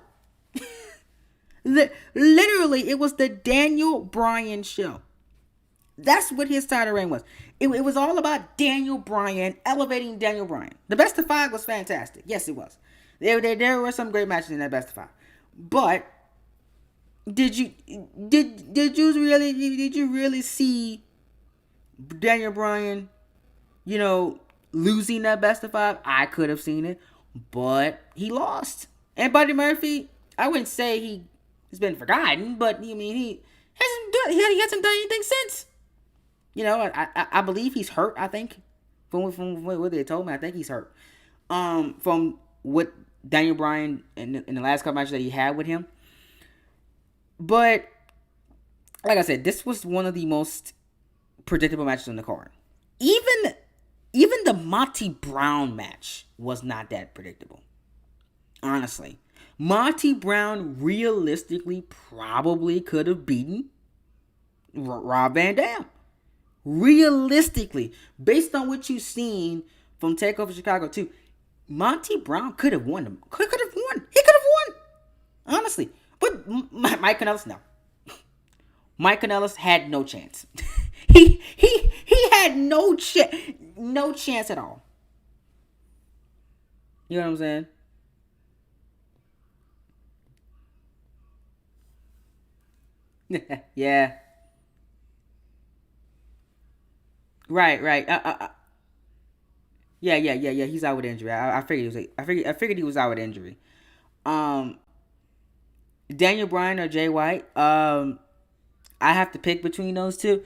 Literally, it was the Daniel Bryan show. That's what his title reign was. It was all about Daniel Bryan, elevating Daniel Bryan. The Best of 5 was fantastic. Yes, it was. There were some great matches in that Best of 5. But did you really see Daniel Bryan, losing that Best of 5? I could have seen it, but he lost. And Buddy Murphy, I wouldn't say he's been forgotten, but he hasn't done anything since. I believe he's hurt. I think from what they told me, I think he's hurt. From what Daniel Bryan in the last couple matches that he had with him. But like I said, this was one of the most predictable matches on the card. Even the Monty Brown match was not that predictable. Honestly, Monty Brown realistically probably could have beaten Rob Van Dam. Realistically, based on what you've seen from TakeOver Chicago 2, Monty Brown could have won. He could have won. Honestly. But Mike Kanellis, no. Mike Kanellis had no chance. he had no chance at all. You know what I'm saying? Yeah. Right. Yeah. He's out with injury. I figured he was. I figured he was out with injury. Um, Daniel Bryan or Jay White. I have to pick between those two.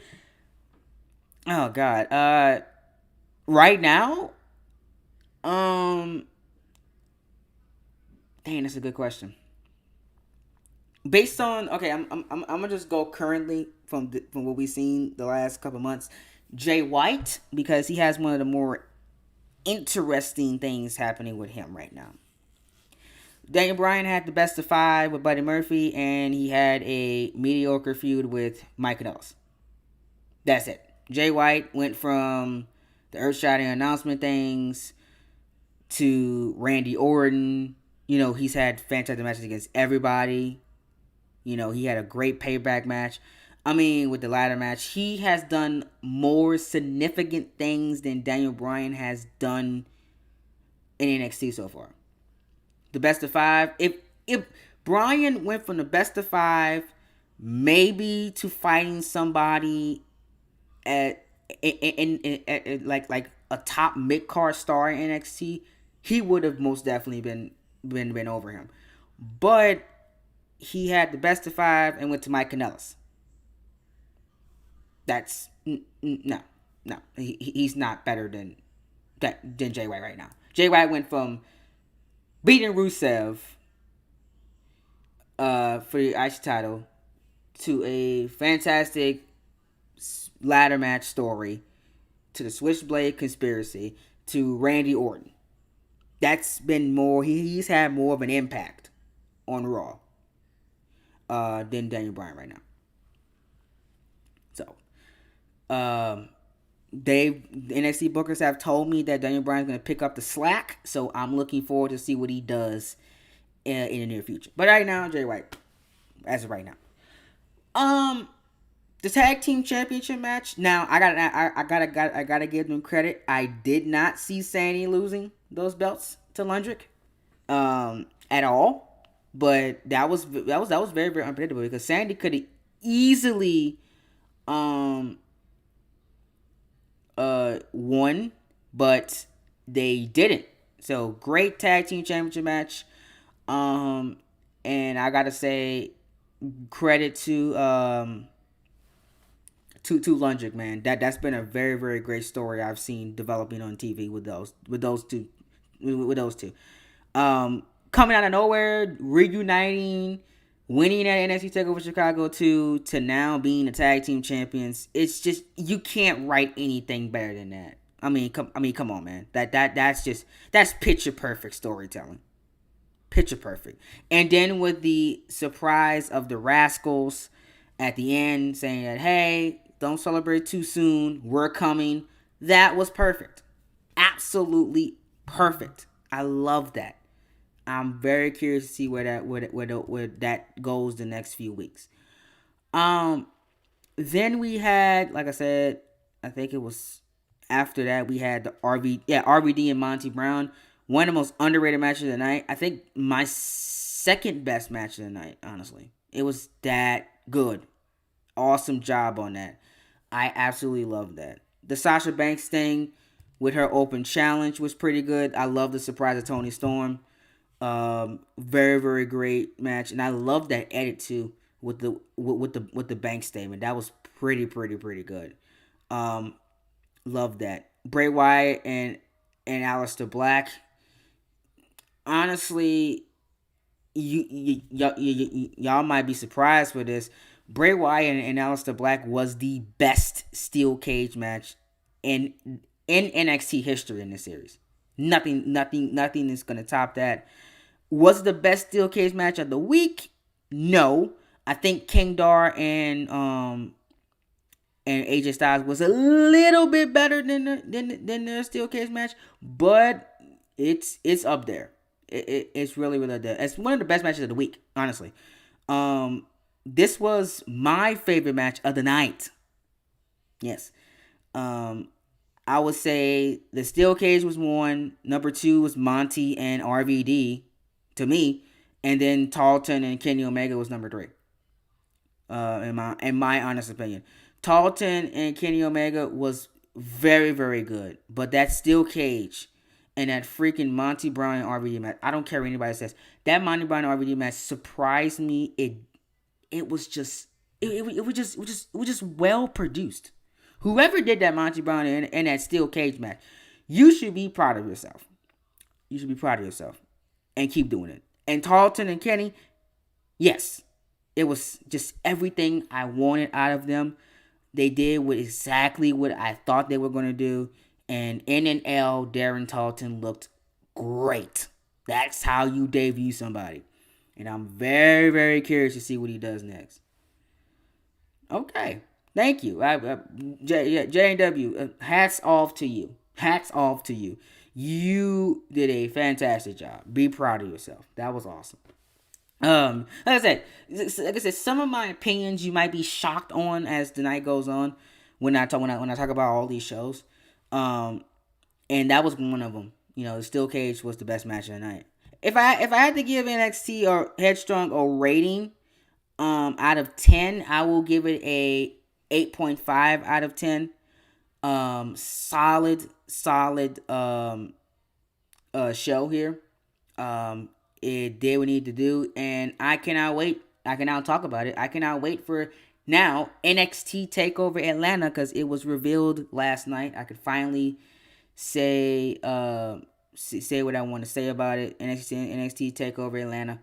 Oh God. Right now. Um, dang, that's a good question. Based on okay, I'm gonna just go currently from what we've seen the last couple months. Jay White, because he has one of the more interesting things happening with him right now. Daniel Bryan had the best of five with Buddy Murphy, and he had a mediocre feud with Mike Kanellis. That's it. Jay White went from the earth-shattering announcement things to Randy Orton. He's had fantastic matches against everybody. He had a great payback match. I mean, with the ladder match, he has done more significant things than Daniel Bryan has done in NXT so far. The best of five. If Bryan went from the best of five, maybe to fighting somebody at like a top mid card star in NXT, he would have most definitely been over him. But he had the best of five and went to Mike Kanellis. That's no. He's not better than Jay White right now. Jay White went from beating Rusev for the IC title to a fantastic ladder match story to the Switchblade conspiracy to Randy Orton. That's been more. He's had more of an impact on Raw than Daniel Bryan right now. So, the NXT bookers have told me that Daniel Bryan's going to pick up the slack. So I'm looking forward to see what he does in the near future. But right now, Jay White, as of right now. The tag team championship match. Now I gotta give them credit. I did not see Sandy losing those belts to Lundrick, at all. But that was very very unpredictable because Sandy could have easily um won, but they didn't. So great tag team championship match. Um, and I gotta say credit to Lundrick, man. That's been a very very great story I've seen developing on TV with those two. Coming out of nowhere, reuniting, winning at NXT Takeover Chicago to now being the tag team champions. It's just you can't write anything better than that. Come on, man. That's picture perfect storytelling. Picture perfect. And then with the surprise of the Rascals at the end saying that, hey, don't celebrate too soon. We're coming. That was perfect. Absolutely perfect. I love that. I'm very curious to see where that goes the next few weeks. Um, then we had, like I said, I think it was after that we had the RVD and Monty Brown, one of the most underrated matches of the night. I think my second best match of the night. Honestly, it was that good. Awesome job on that. I absolutely love that. The Sasha Banks thing with her open challenge was pretty good. I love the surprise of Tony Storm. Very very great match, and I love that edit too with the bank statement. That was pretty good. Um, love that. Bray Wyatt and Aleister Black. Honestly, y'all might be surprised for this. Bray Wyatt and Aleister Black was the best steel cage match in NXT history in this series. Nothing is gonna top that. Was it the best steel cage match of the week? No. I think King Dar and AJ Styles was a little bit better than their steel cage match, but it's up there. It's really up there. It's one of the best matches of the week, honestly. This was my favorite match of the night. Yes. I would say the steel cage was one. Number two was Monty and RVD to me, and then Tarleton and Kenny Omega was number three. In my honest opinion, Tarleton and Kenny Omega was very, very good. But that steel cage and that freaking Monty Bryan RVD match, I don't care what anybody says. That Monty Bryan RVD match surprised me. It was just it was just well produced. Whoever did that Monty Bryan and that steel cage match, you should be proud of yourself. You should be proud of yourself and keep doing it. And Tarleton and Kenny, yes, it was just everything I wanted out of them. They did exactly what I thought they were going to do. And NNL, Darren Tarleton looked great. That's how you debut somebody. And I'm very, very curious to see what he does next. Okay. Thank you. J&W, hats off to you. Hats off to you. You did a fantastic job. Be proud of yourself. That was awesome. Like I said, some of my opinions you might be shocked on as the night goes on when I talk about all these shows. And that was one of them. You know, the Steel Cage was the best match of the night. If I had to give NXT or Headstrong a rating, out of 10, I will give it a 8.5 out of 10. Solid show here. It did what it needed to do, and I cannot wait. I can now talk about it. I cannot wait for now NXT Takeover Atlanta, because it was revealed last night. I could finally say what I want to say about it. NXT Takeover Atlanta.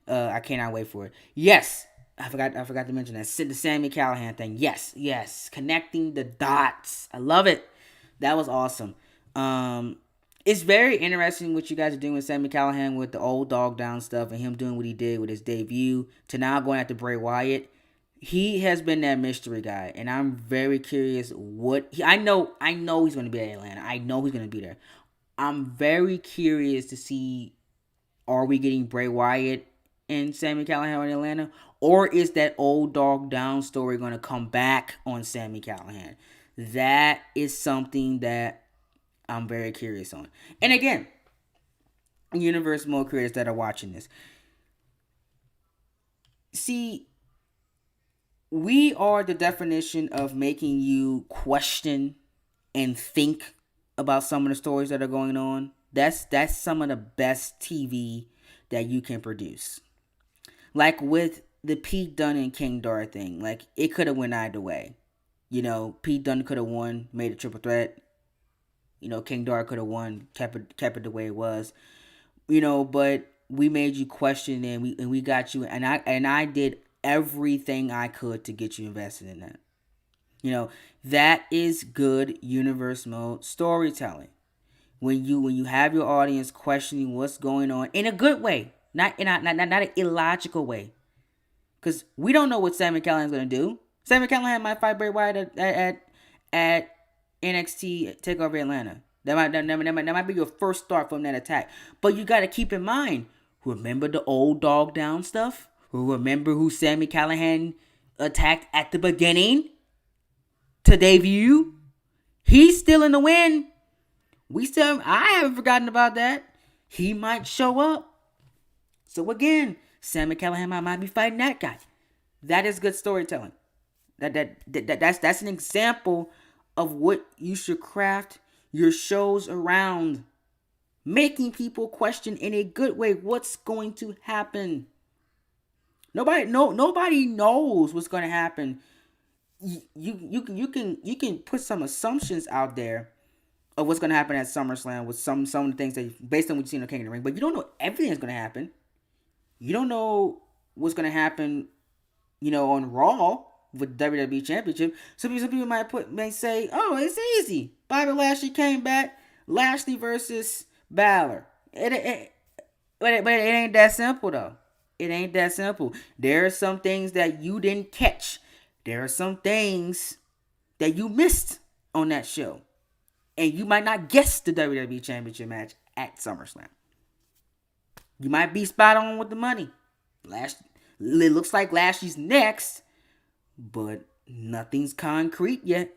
I cannot wait for it. Yes, I forgot to mention that the Sami Callihan thing. Yes, connecting the dots. I love it. That was awesome. It's very interesting what you guys are doing with Sami Callihan with the old dog down stuff and him doing what he did with his debut to now going after Bray Wyatt. He has been that mystery guy, and I'm very curious I know he's going to be at Atlanta. I know he's going to be there. I'm very curious to see, are we getting Bray Wyatt and Sami Callihan in Atlanta, or is that old dog down story going to come back on Sami Callihan? That is something that I'm very curious on. And again, Universe Mode creators that are watching this, see, we are the definition of making you question and think about some of the stories that are going on. That's some of the best TV that you can produce. Like with the Pete Dunne and King Dar thing, like it could have went either way. You know, Pete Dunne could have won, made a triple threat. You know, King Dar could have won, kept it the way it was. You know, but we made you question, and we got you, and I did everything I could to get you invested in that. You know, that is good Universe Mode storytelling. When you have your audience questioning what's going on in a good way, not an illogical way. Because we don't know what Sami Callihan's going to do. Sami Callihan might fight Bray Wyatt at NXT Takeover Atlanta. That might be your first start from that attack. But you got to keep in mind, remember the old dog down stuff? Remember who Sami Callihan attacked at the beginning to debut? He's still in the win. I haven't forgotten about that. He might show up. So again, Sami Callihan might be fighting that guy. That is good storytelling. That's an example of what you should craft your shows around. Making people question in a good way what's going to happen. Nobody knows what's going to happen. You can put some assumptions out there of what's going to happen at SummerSlam with some of the things that based on what you see in the King of the Ring, but you don't know everything that's going to happen. You don't know what's going to happen, you know, on Raw with WWE Championship. Some people may say, "Oh, it's easy. Bobby Lashley came back. Lashley versus Balor." But it ain't that simple though. It ain't that simple. There are some things that you didn't catch. There are some things that you missed on that show. And you might not guess the WWE Championship match at SummerSlam. You might be spot on with the money. It looks like Lashley's next, but nothing's concrete yet.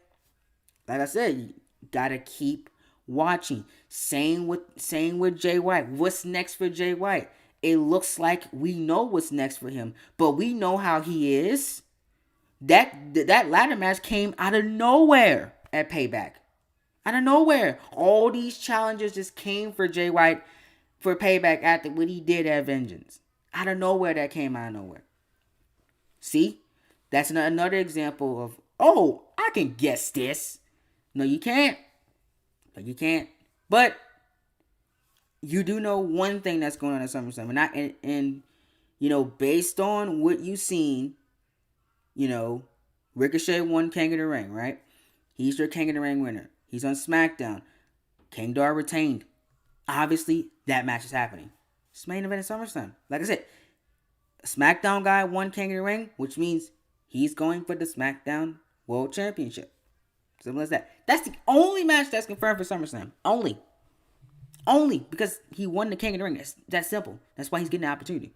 Like I said, you gotta keep watching. Same with Jay White. What's next for Jay White? It looks like we know what's next for him, but we know how he is. That ladder match came out of nowhere at Payback. Out of nowhere. All these challenges just came for Jay White for payback after what he did at Vengeance. Out of nowhere, that came out of nowhere. See? That's another example of, oh, I can guess this. No, you can't. No, you can't. But you do know one thing that's going on at SummerSlam. And you know, based on what you've seen, you know, Ricochet won King of the Ring, right? He's your King of the Ring winner. He's on SmackDown. King Dar retained. Obviously, that match is happening. It's main event at SummerSlam. Like I said, a SmackDown guy won King of the Ring, which means he's going for the SmackDown World Championship. Simple as that. That's the only match that's confirmed for SummerSlam. Only. Because he won the King of the Ring. That's simple. That's why he's getting the opportunity.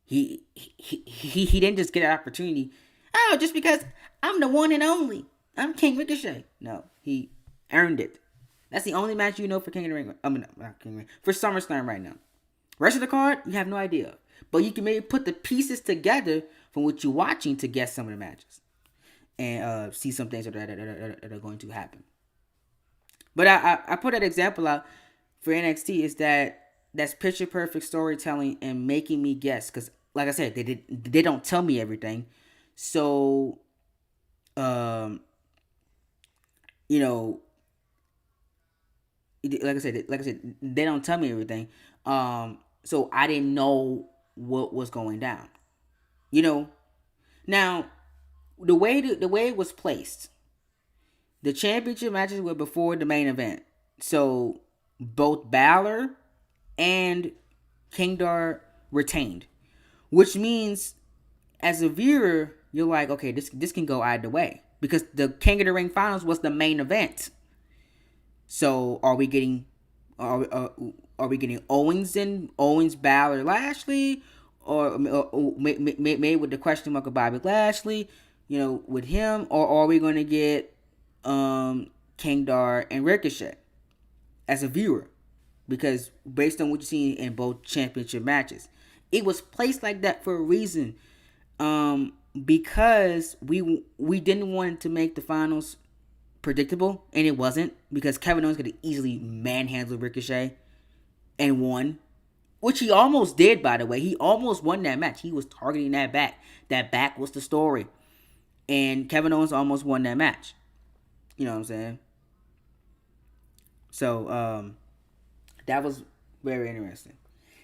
He didn't just get an opportunity. Oh, just because I'm the one and only. I'm King Ricochet. No, he earned it. That's the only match you know for King of the Ring. I mean, not King of the Ring. For SummerSlam right now. Rest of the card, you have no idea. But you can maybe put the pieces together from what you're watching to guess some of the matches. And see some things that are going to happen. But I put that example out for NXT is that's picture perfect storytelling and making me guess. Because, like I said, they don't tell me everything. So, you know, like I said, they don't tell me everything. So I didn't know what was going down. You know, now the way it was placed, the championship matches were before the main event. So both Balor and King Dar retained, which means as a viewer, you're like, okay, this can go either way because the King of the Ring finals was the main event. So are we getting Owens, Balor, Lashley, or maybe with the question mark of Bobby Lashley, you know, with him, or are we going to get King Dar and Ricochet as a viewer? Because based on what you've seen in both championship matches, it was placed like that for a reason. Because we didn't want to make the finals predictable, and it wasn't, because Kevin Owens could have easily manhandled Ricochet and won, which he almost did, by the way. He almost won that match. He was targeting that back. That back was the story, and Kevin Owens almost won that match. You know what I'm saying? So that was very interesting.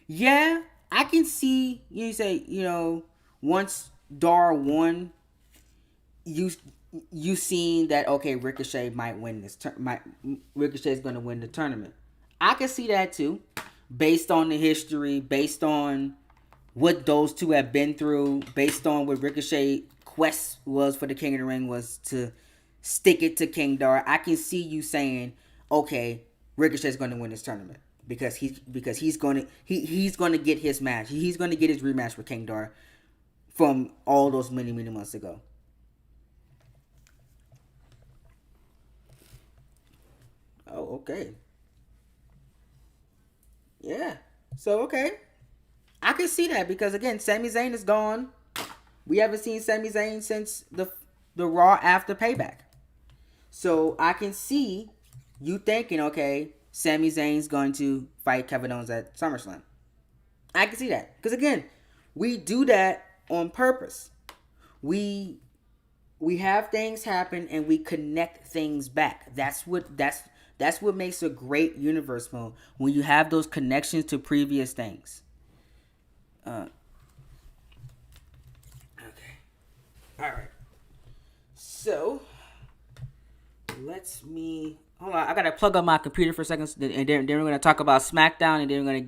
Yeah, I can see you say, you know, once Dar won, you seen that, okay, Ricochet might win this. Ricochet's going to win the tournament. I can see that too, based on the history, based on what those two have been through, based on what Ricochet quest was for the King of the Ring was to stick it to King Dar. I can see you saying, okay, Ricochet's going to win this tournament because he's going to get his match. He's going to get his rematch with King Dar from all those many months ago. Oh, okay. Yeah. So, okay. I can see that because, again, Sami Zayn is gone. We haven't seen Sami Zayn since the Raw after Payback. So, I can see you thinking, okay, Sami Zayn's going to fight Kevin Owens at SummerSlam. I can see that. Because, again, we do that on purpose. We have things happen and we connect things back. That's what makes a great universe mode, when you have those connections to previous things. Okay. All right. So, hold on. I gotta plug up my computer for a second, and then we're gonna talk about SmackDown, and then we're gonna.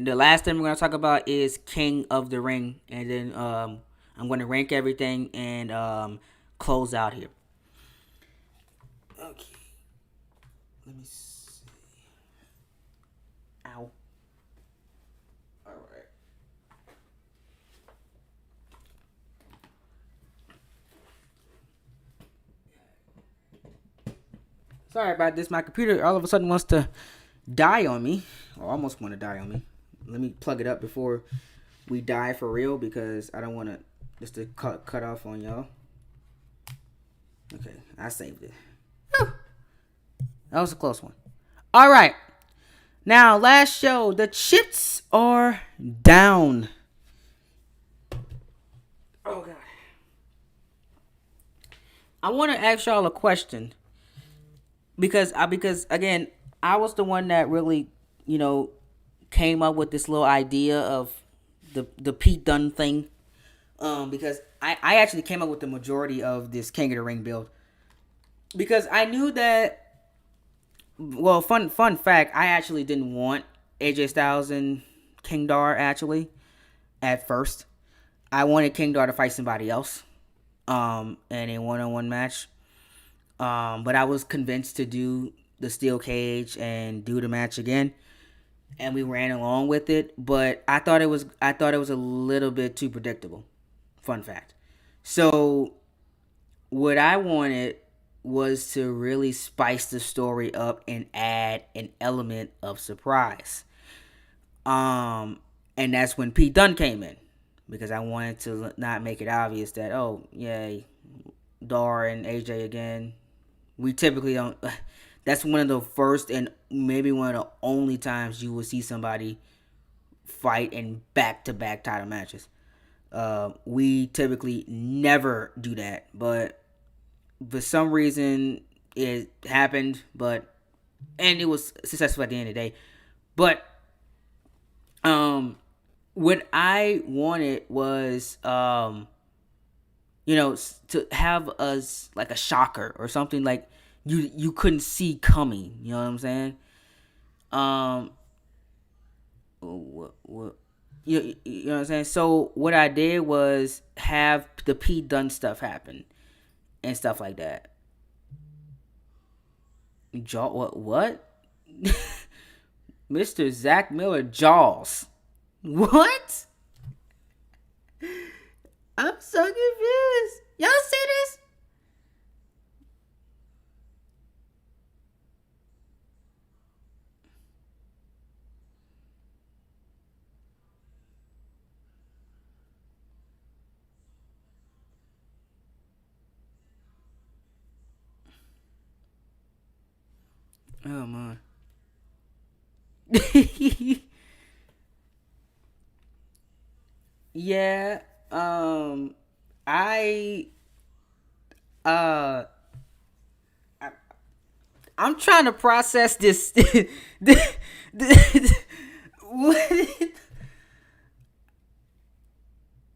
The last thing we're gonna talk about is King of the Ring, and then I'm gonna rank everything and close out here. Okay. Let me see. Ow. Alright. Sorry about this. My computer all of a sudden wants to die on me. Or almost want to die on me. Let me plug it up before we die for real, because I don't want to just to cut off on y'all. Okay, I saved it. Whew. That was a close one. All right. Now, last show, the chips are down. Oh god. I want to ask y'all a question because again, I was the one that really, you know, came up with this little idea of the Pete Dunne thing. Because I actually came up with the majority of this King of the Ring build because I knew that. Well, fun fact, I actually didn't want AJ Styles and King Dar actually at first. I wanted King Dar to fight somebody else, in a one-on-one match. But I was convinced to do the steel cage and do the match again, and we ran along with it. But I thought it was a little bit too predictable. Fun fact. So what I wanted was to really spice the story up and add an element of surprise. And that's when Pete Dunne came in because I wanted to not make it obvious that, oh yay, Dar and AJ again. We typically don't. That's one of the first and maybe one of the only times you will see somebody fight in back-to-back title matches. We typically never do that, but for some reason it happened. And it was successful at the end of the day. But what I wanted was to have us like a shocker or something like you couldn't see coming. You know what I'm saying? Um, what you know what I'm saying? So what I did was have the Pete Dunne stuff happen and stuff like that. What? Mr. Zach Miller Jaws. What? I'm so confused. Y'all see this? Oh my. Yeah. I uh I, I'm trying to process this. What?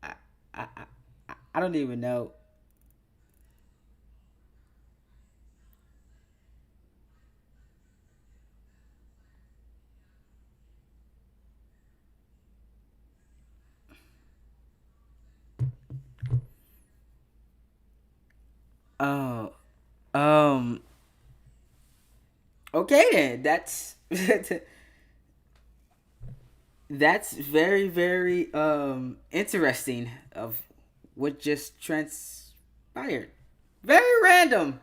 I, I I don't even know. Oh. Um. Okay then. That's very very interesting of what just transpired. Very random.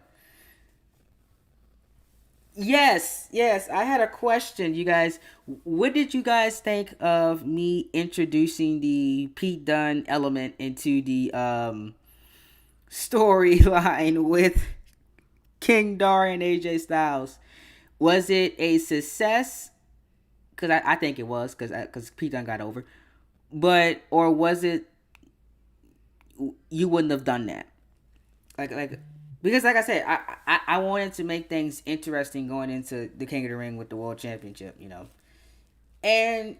Yes. I had a question, you guys. What did you guys think of me introducing the Pete Dunne element into the storyline with King Dar and AJ Styles? Was it a success? Because I think it was because Pete Dunne got over. But or was it you wouldn't have done that? Like because like I said, I wanted to make things interesting going into the King of the Ring with the World Championship, and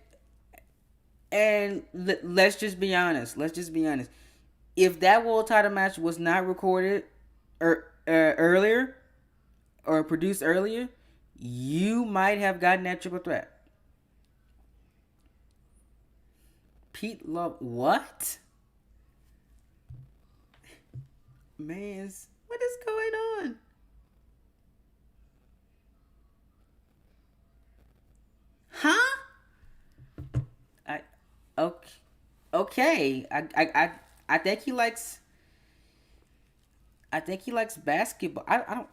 let's just be honest. Let's just be honest. If that world title match was not recorded earlier or produced earlier, you might have gotten that triple threat. Pete Love, what? Man, what is going on? Huh? I okay. Okay. I think he likes. I think he likes basketball. I don't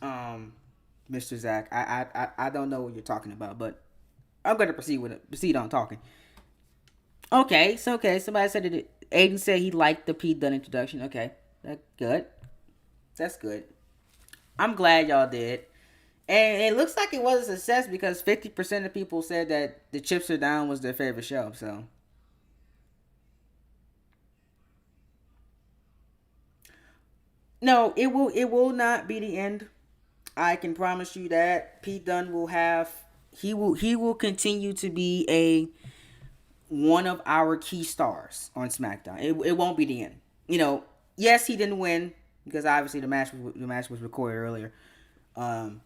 know. Mr. Zach, I don't know what you're talking about, but I'm gonna proceed on talking. Okay, so okay, somebody said it. Aiden said he liked the Pete Dunne introduction. Okay, that's good. That's good. I'm glad y'all did. And it looks like it was a success because 50% of people said that the Chips Are Down was their favorite show. So no, it will not be the end. I can promise you that Pete Dunne will have he will continue to be a one of our key stars on SmackDown. It won't be the end. Yes, he didn't win because obviously the match was recorded earlier. Um,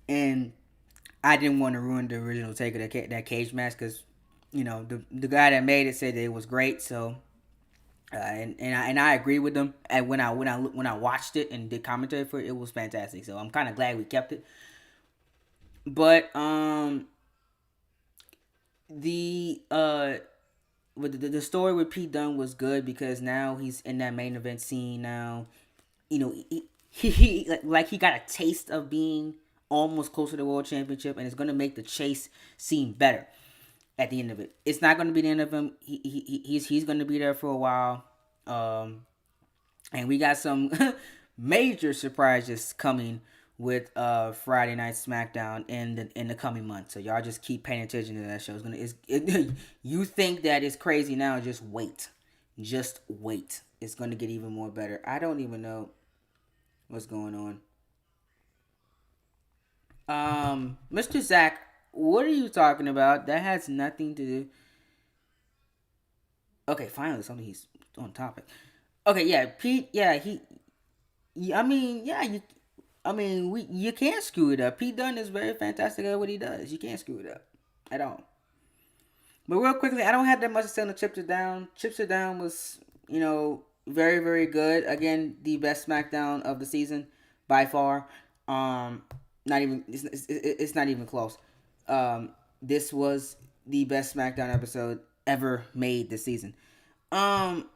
and I didn't want to ruin the original take of that cage match because the guy that made it said that it was great. So and I agree with them. And when I watched it and did commentary for it, it was fantastic. So I'm kind of glad we kept it. But the with the story with Pete Dunne was good because now he's in that main event scene now. Like he got a taste of being almost close to the world championship, and it's gonna make the chase seem better at the end of it. It's not gonna be the end of him. He's gonna be there for a while. And we got some major surprises coming with Friday Night SmackDown in the coming months. So y'all just keep paying attention to that show. You think that it's crazy now? Just wait. It's gonna get even more better. I don't even know what's going on. Mr. Zach, what are you talking about? That has nothing to do. Okay, finally something he's on topic. Okay, yeah, Pete. Yeah, he. I mean, yeah, you can't screw it up. Pete Dunne is very fantastic at what he does. You can't screw it up at all. But real quickly, I don't have that much to say on the Chips Are Down. Chips Are Down was, very, very good. Again, the best SmackDown of the season by far. Not even it's not even close. This was the best SmackDown episode ever made this season. Um,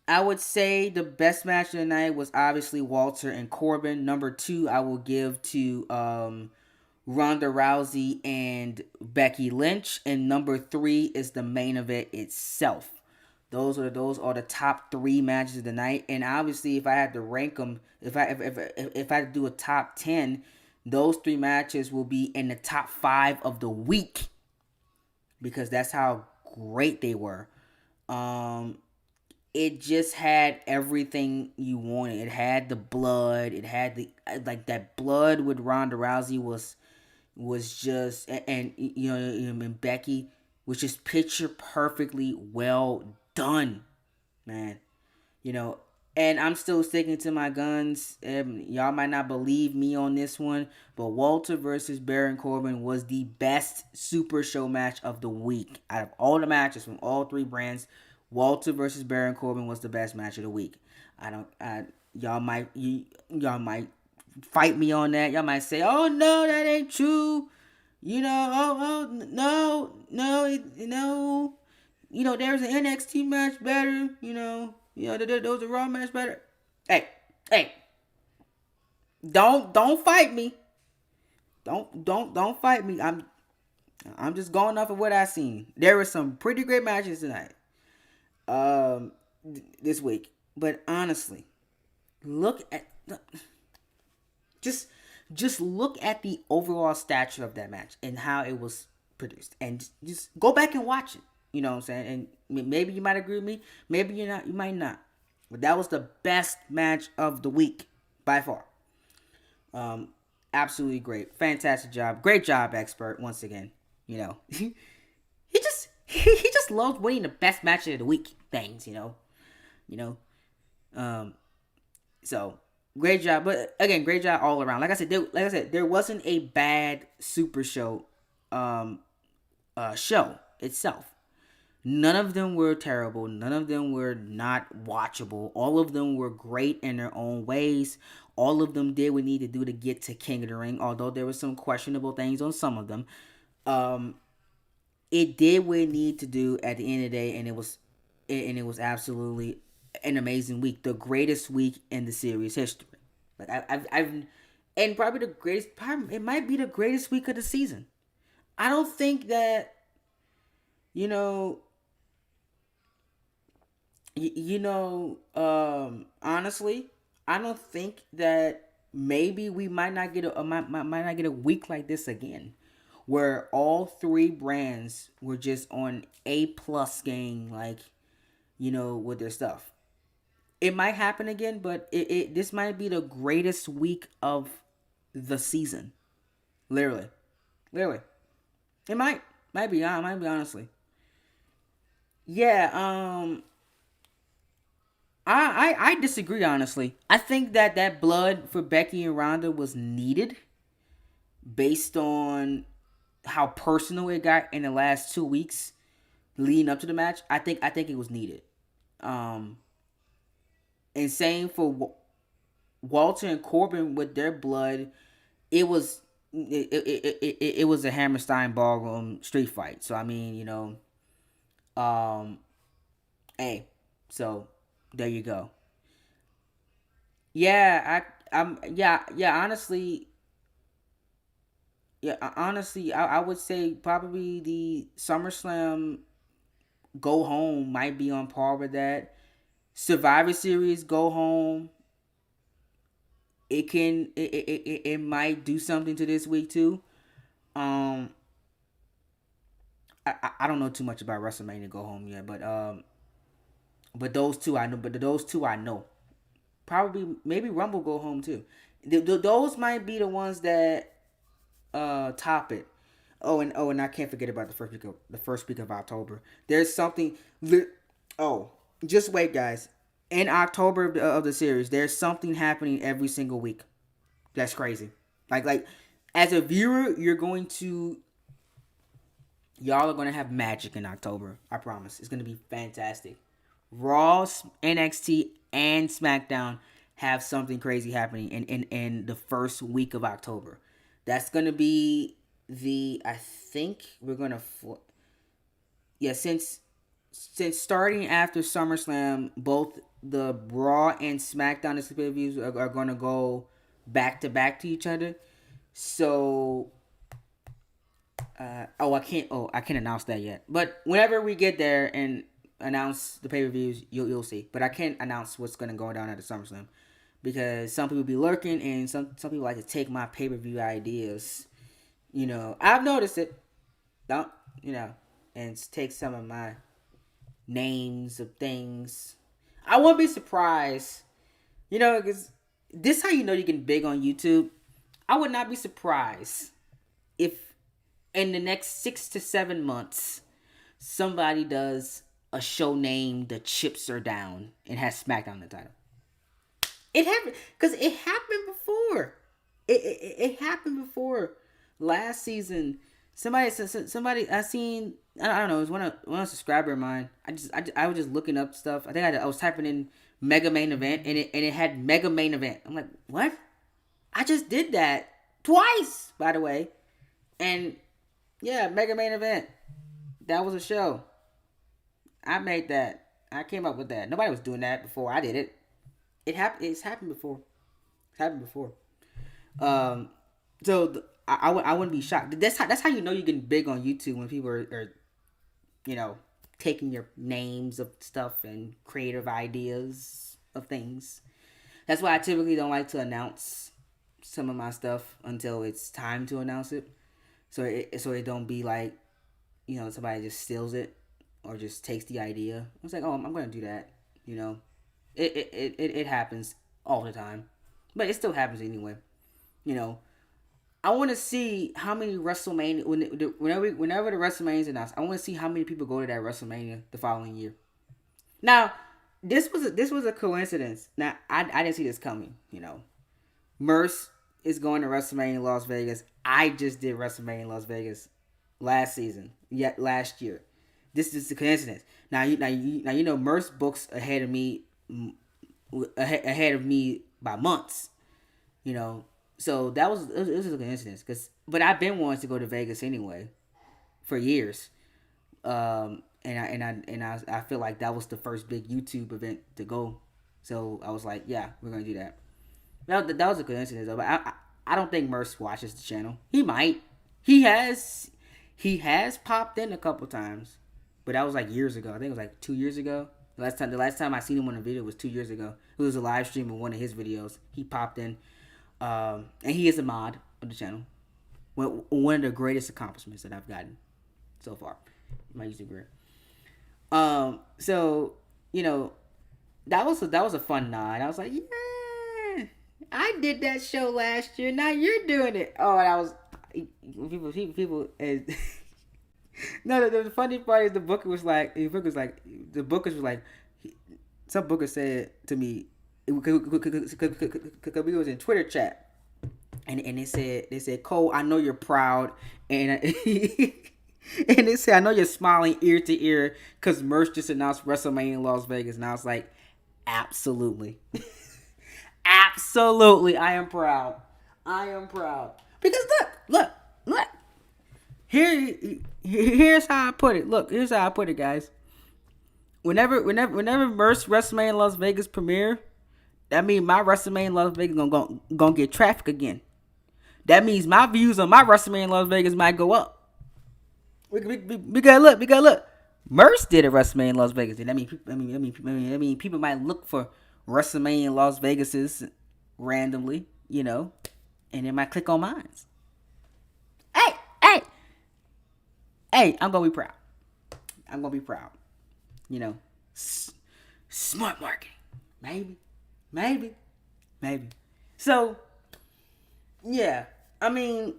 I would say the best match of the night was obviously Walter and Corbin. Number two, I will give to Ronda Rousey and Becky Lynch, and number three is the main event itself. Those are the top three matches of the night, and obviously, if I had to rank them, if I had to do a top 10, those three matches will be in the top five of the week because that's how great they were. Um, it just had everything you wanted. It had the blood. It had the like that blood with Ronda Rousey was just and and Becky was just picture perfectly well done, man. You know, and I'm still sticking to my guns. Y'all might not believe me on this one, but Walter versus Baron Corbin was the best Super Show match of the week. Out of all the matches from all three brands, Walter versus Baron Corbin was the best match of the week. I don't. Y'all might fight me on that. Y'all might say, "Oh no, that ain't true." No. There's an NXT match better. Those are Raw match better. Hey, don't fight me. Don't fight me. I'm just going off of what I seen. There were some pretty great matches tonight. This week, but honestly, look at just just look at the overall stature of that match and how it was produced, and just go back and watch it. You know what I'm saying? And maybe you might agree with me. Maybe you're not. You might not. But that was the best match of the week by far. Um, Absolutely great, fantastic job, great job, expert. Once again, he just loves winning the best match of the week things. You know. Um, so great job, but again, great job all around. There wasn't a bad Super Show show itself. None of them were terrible. None of them were not watchable. All of them were great in their own ways. All of them did what we need to do to get to King of the Ring, although there were some questionable things on some of them. Um, it did what it needed to do at the end of the day, and it was absolutely an amazing week, the greatest week in the series history. Like I've and probably the greatest. Probably, it might be the greatest week of the season. I don't think that you know Honestly, I don't think that maybe we might not get might not get a week like this again, where all three brands were just on A+ game, like with their stuff. It might happen again, but this might be the greatest week of the season. Literally, literally, it might be. Might be honestly. Yeah. I disagree honestly. I think that blood for Becky and Ronda was needed based on how personal it got in the last 2 weeks leading up to the match. I think it was needed. Um, and same for Walter and Corbin with their blood. It was it was a Hammerstein ballroom street fight. So I mean, um, hey, so there you go. Yeah, yeah. Honestly, I would say probably the SummerSlam go home might be on par with that. Survivor Series go home. It might do something to this week too. Um, I don't know too much about WrestleMania go home yet, but those two I know. But those two I know. Probably maybe Rumble go home too. Those might be the ones that top it. And I can't forget about the first week of October. There's something. Oh, just wait, guys. In October of the series, there's something happening every single week. That's crazy. Like as a viewer, y'all are gonna have magic in October. I promise. It's gonna be fantastic. Raw, NXT, and SmackDown have something crazy happening in the first week of October. That's gonna be I think we're gonna yeah, since starting after SummerSlam, both the Raw and SmackDown pay-per-views are gonna go back to back to each other. So I can't announce that yet. But whenever we get there and announce the pay-per-views, you'll see. But I can't announce what's gonna go down at the SummerSlam because some people be lurking and some people like to take my pay-per-view ideas. I've noticed it. Don't and take some of my names of things. I won't be surprised. Because this how you're getting big on YouTube. I would not be surprised if in the next 6 to 7 months somebody does a show named The Chips Are Down and has SmackDown in the title. It happened because it happened before. It happened before last season. Somebody I seen. I don't know. It was one a subscriber of mine. I was just looking up stuff. I think I was typing in Mega Main Event and it had Mega Main Event. I'm like, what? I just did that twice, by the way. And yeah, Mega Main Event. That was a show. I made that. I came up with that. Nobody was doing that before I did it. It's happened before. It's happened before. Um, I wouldn't be shocked. That's how you're getting big on YouTube when people are taking your names of stuff and creative ideas of things. That's why I typically don't like to announce some of my stuff until it's time to announce it. So it don't be like somebody just steals it or just takes the idea. It's like, oh, I'm gonna do that. It happens all the time, but it still happens anyway. You know, I want to see how many WrestleMania whenever the WrestleMania is announced. I want to see how many people go to that WrestleMania the following year. Now, this was a coincidence. Now, I didn't see this coming. Merce is going to WrestleMania in Las Vegas. I just did WrestleMania in Las Vegas last season, yet last year. This is a coincidence. Now Merce books ahead of me, by months. So that was it was a coincidence. But I've been wanting to go to Vegas anyway, for years. And I feel like that was the first big YouTube event to go. So I was like, yeah, we're gonna do that. That was a coincidence though. But I don't think Merce watches the channel. He might. He has popped in a couple times, but that was like years ago. I think it was like 2 years ago. The last time I seen him on a video was 2 years ago. It was a live stream of one of his videos. He popped in, and he is a mod of the channel. One of the greatest accomplishments that I've gotten so far in my YouTube career. So that was a fun nod. I was like, yeah, I did that show last year. Now you're doing it. Oh, and I was people. No, the funny part is the booker was like, some booker said to me, because we was in Twitter chat, and they said Cole, I know you're proud, and and they said I know you're smiling ear to ear because Merch just announced WrestleMania in Las Vegas, and I was like, absolutely, absolutely, I am proud because look. Here's how I put it. Look, here's how I put it, guys. Whenever Merce WrestleMania in Las Vegas premiere, that means my WrestleMania in Las Vegas gonna get traffic again. That means my views on my WrestleMania in Las Vegas might go up. We gotta look. Merce did a WrestleMania in Las Vegas. I mean, people might look for WrestleMania in Las Vegas's randomly, and they might click on mine. Hey, I'm gonna be proud. Smart marketing, maybe. So, yeah, I mean,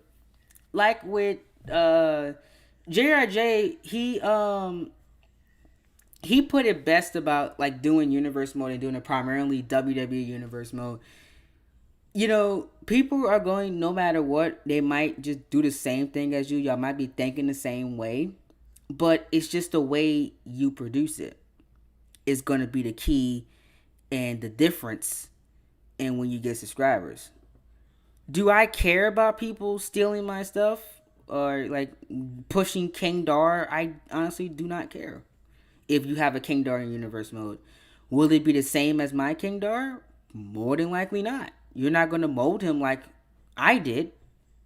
like with JRJ, he put it best about like doing universe mode and doing it primarily WWE universe mode. People are going, no matter what, they might just do the same thing as you. Y'all might be thinking the same way, but it's just the way you produce it is going to be the key and the difference in when you get subscribers. Do I care about people stealing my stuff or like pushing King Dar? I honestly do not care. If you have a King Dar in universe mode, will it be the same as my King Dar? More than likely not. You're not going to mold him like I did,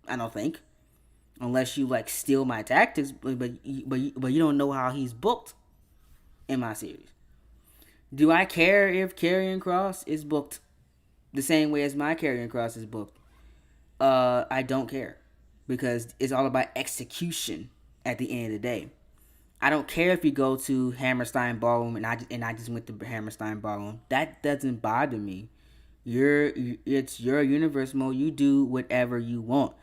I don't think, unless you like steal my tactics. But you don't know how he's booked in my series. Do I care if Karrion Kross is booked the same way as my Karrion Kross is booked? I don't care because it's all about execution at the end of the day. I don't care if you go to Hammerstein Ballroom and I just went to Hammerstein Ballroom. That doesn't bother me. It's your universe mode. You do whatever you want.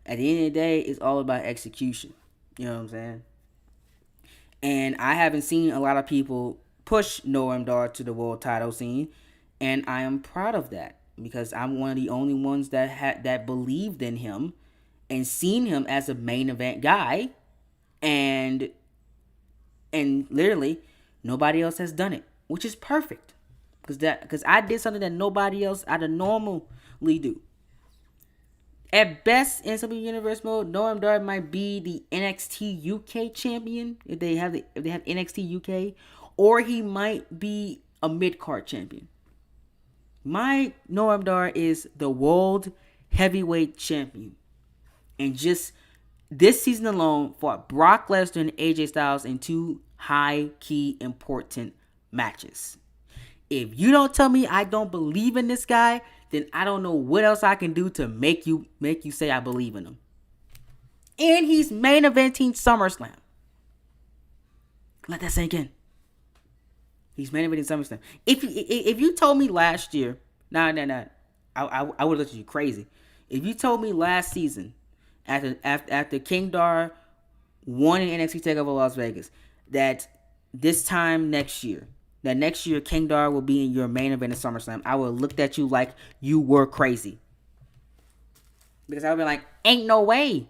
At the end of the day, it's all about execution. You know what I'm saying? And I haven't seen a lot of people push Noam Dar to the world title scene, and I am proud of that because I'm one of the only ones that believed in him and seen him as a main event guy, and literally nobody else has done it, which is perfect. Because I did something that nobody else I'd normally do. At best, in some universe mode, Noam Dar might be the NXT UK champion if they have NXT UK, or he might be a mid card champion. My Noam Dar is the world heavyweight champion, and just this season alone fought Brock Lesnar and AJ Styles in 2 high key important matches. If you don't tell me I don't believe in this guy, then I don't know what else I can do to make you say I believe in him. And he's main eventing SummerSlam. Let that sink in. He's main eventing SummerSlam. If you told me last year, I would have looked at you crazy. If you told me last season, after King Dar won in NXT TakeOver Las Vegas, that this time next year, that next year King Dar will be in your main event at SummerSlam, I would have looked at you like you were crazy. Because I would be like, ain't no way.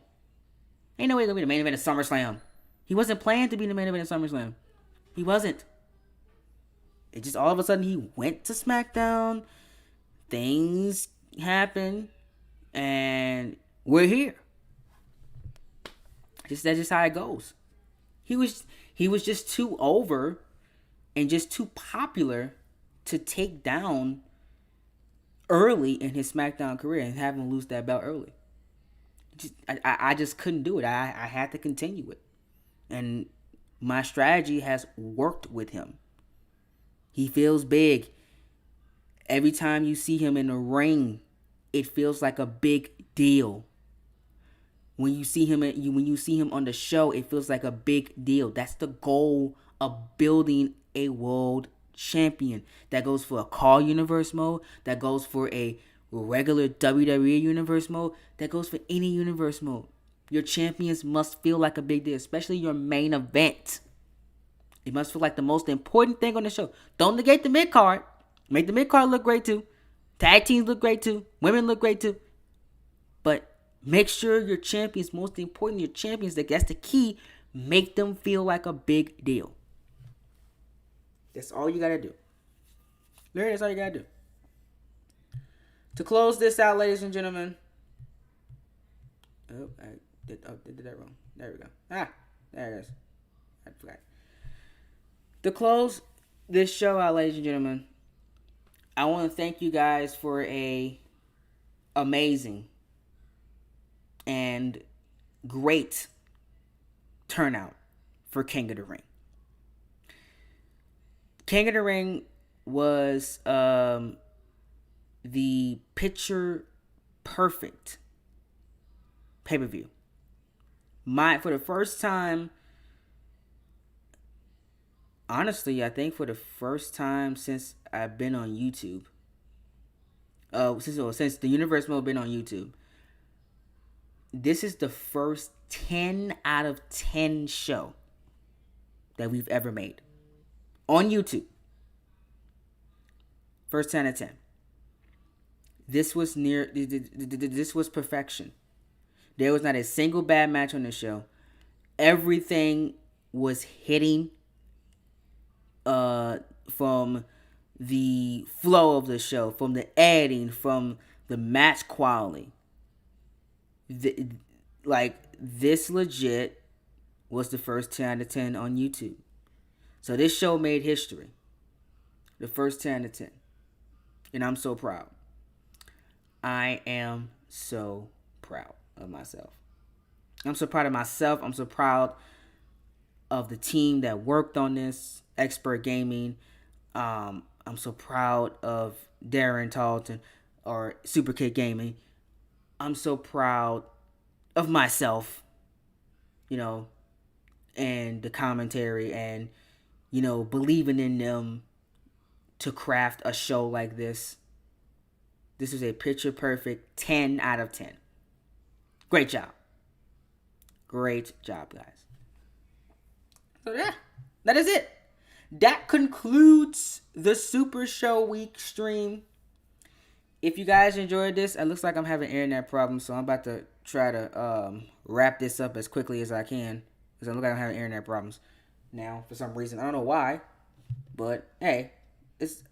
Ain't no way he's going to be the main event at SummerSlam. He wasn't planned to be the main event at SummerSlam. He wasn't. It just all of a sudden he went to SmackDown. Things happened. And we're here. That's just how it goes. He was just too over and just too popular to take down early in his SmackDown career and have him lose that belt early. I just couldn't do it. I had to continue it. And my strategy has worked with him. He feels big. Every time you see him in the ring, it feels like a big deal. When you see him on the show, it feels like a big deal. That's the goal of building a world champion. That goes for a Call Universe mode. That goes for a regular WWE Universe mode. That goes for any Universe mode. Your champions must feel like a big deal, especially your main event. It must feel like the most important thing on the show. Don't negate the mid card. Make the mid card look great too. Tag teams look great too. Women look great too. But make sure your champions, most important, your champions, that's the key, make them feel like a big deal. That's all you gotta do. Larry, that's all you gotta do. To close this out, ladies and gentlemen. Oh, I did that wrong. There we go. There it is. I forgot. To close this show out, ladies and gentlemen, I want to thank you guys for a amazing and great turnout for King of the Ring. King of the Ring was the picture perfect pay-per-view. For the first time, honestly, I think for the first time since I've been on YouTube, since the Universe Mode been on YouTube, this is the first 10 out of 10 show that we've ever made on YouTube. First 10 out of 10. This was perfection. There was not a single bad match on the show. Everything was hitting from the flow of the show, from the editing, from the match quality. This legit was the first 10 out of 10 on YouTube. So this show made history. The first 10 out of 10. And I'm so proud. I am so proud of myself. I'm so proud of myself. I'm so proud of the team that worked on this, Expert Gaming. I'm so proud of Darren Talton or Super Kid Gaming. I'm so proud of myself, and the commentary and, believing in them to craft a show like this. This is a picture perfect 10 out of 10. Great job. Great job, guys. So yeah, that is it. That concludes the Super Show Week stream. If you guys enjoyed this, it looks like I'm having internet problems, so I'm about to try to wrap this up as quickly as I can, because I look like I'm having internet problems now for some reason. I don't know why, but hey,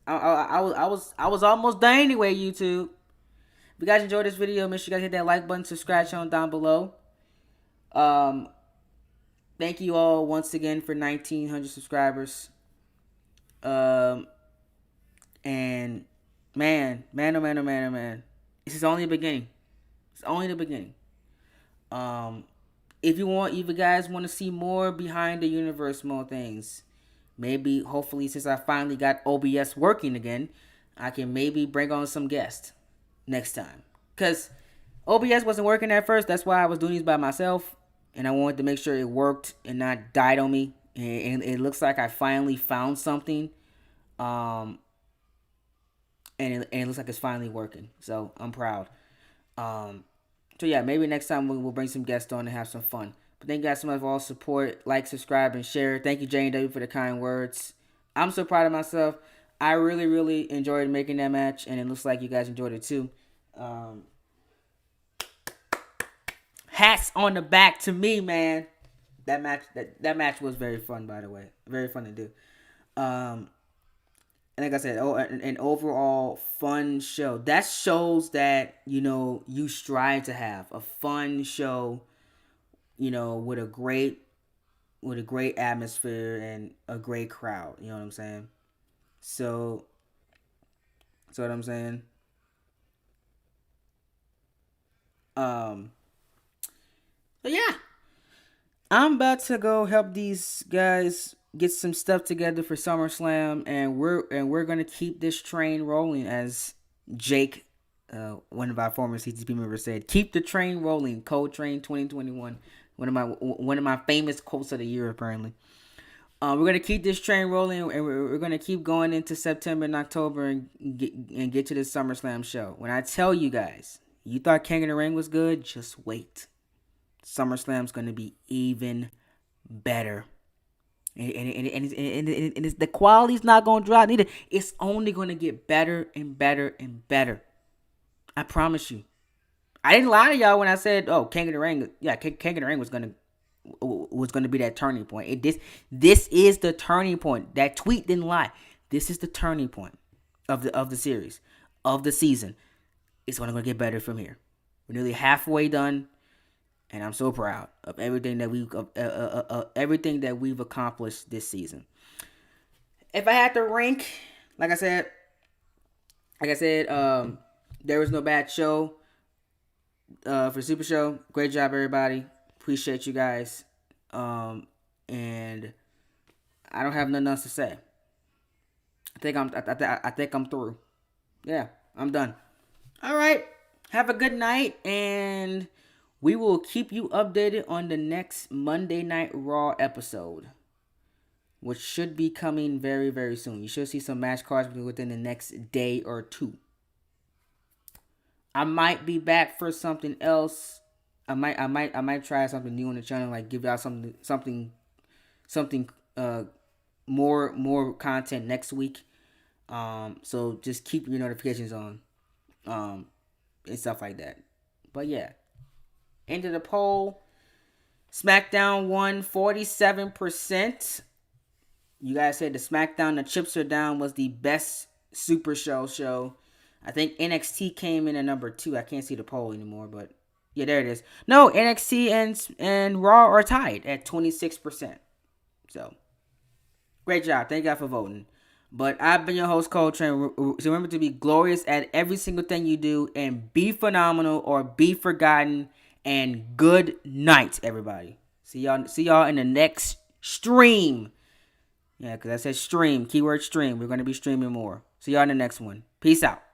I was almost done anyway. YouTube. If you guys enjoyed this video, make sure you guys hit that like button, subscribe channel down below. Thank you all once again for 1,900 subscribers. And man, oh man. This is only the beginning. It's only the beginning. If you guys want to see more behind the universe, more things, hopefully, since I finally got OBS working again, I can maybe bring on some guests next time. Because OBS wasn't working at first. That's why I was doing these by myself. And I wanted to make sure it worked and not died on me. And it looks like I finally found something. And it looks like it's finally working. So I'm proud. So yeah, maybe next time we'll bring some guests on and have some fun. But thank you guys so much for all support. Like, subscribe, and share. Thank you, J&W, for the kind words. I'm so proud of myself. I really, really enjoyed making that match. And it looks like you guys enjoyed it too. Hats on the back to me, man. That match was very fun, by the way. Very fun to do. And like I said, an overall fun show. That shows that, you strive to have a fun show, with a great atmosphere and a great crowd. You know what I'm saying? So what I'm saying? So yeah. I'm about to go help these guys get some stuff together for SummerSlam, and we're gonna keep this train rolling, as Jake, one of our former CTP members, said. Keep the train rolling. Cold Train 2021. One of my famous quotes of the year, apparently. We're gonna keep this train rolling, and we're gonna keep going into September and October, and get to the SummerSlam show. When I tell you guys, you thought King of the Ring was good, just wait. SummerSlam's gonna be even better, and it's, the quality's not gonna drop neither. It's only gonna get better and better and better. I promise you. I didn't lie to y'all when I said, "Oh, King of the Ring." Yeah, King of the Ring was gonna be that turning point. This is the turning point. That tweet didn't lie. This is the turning point of the series, of the season. It's only gonna get better from here. We're nearly halfway done, and I'm so proud of everything that we've accomplished this season. If I had to rank, like I said, there was no bad show for Super Show. Great job, everybody. Appreciate you guys. And I don't have nothing else to say. I think I'm through. Yeah, I'm done. All right. Have a good night, and we will keep you updated on the next Monday Night Raw episode, which should be coming very, very soon. You should see some match cards within the next day or two. I might be back for something else. I might try something new on the channel, like give y'all something more content next week. So just keep your notifications on, and stuff like that. But yeah, into the poll. SmackDown won 47%. You guys said the SmackDown, the chips are down, was the best Super show. I think NXT came in at number 2. I can't see the poll anymore, but yeah, there it is. No, NXT and Raw are tied at 26%. So, great job. Thank God for voting. But I've been your host, Cold Train. So remember to be glorious at every single thing you do, and be phenomenal or be forgotten. And good night, everybody. See y'all in the next stream. Yeah, because I said stream. Keyword stream. We're going to be streaming more. See y'all in the next one. Peace out.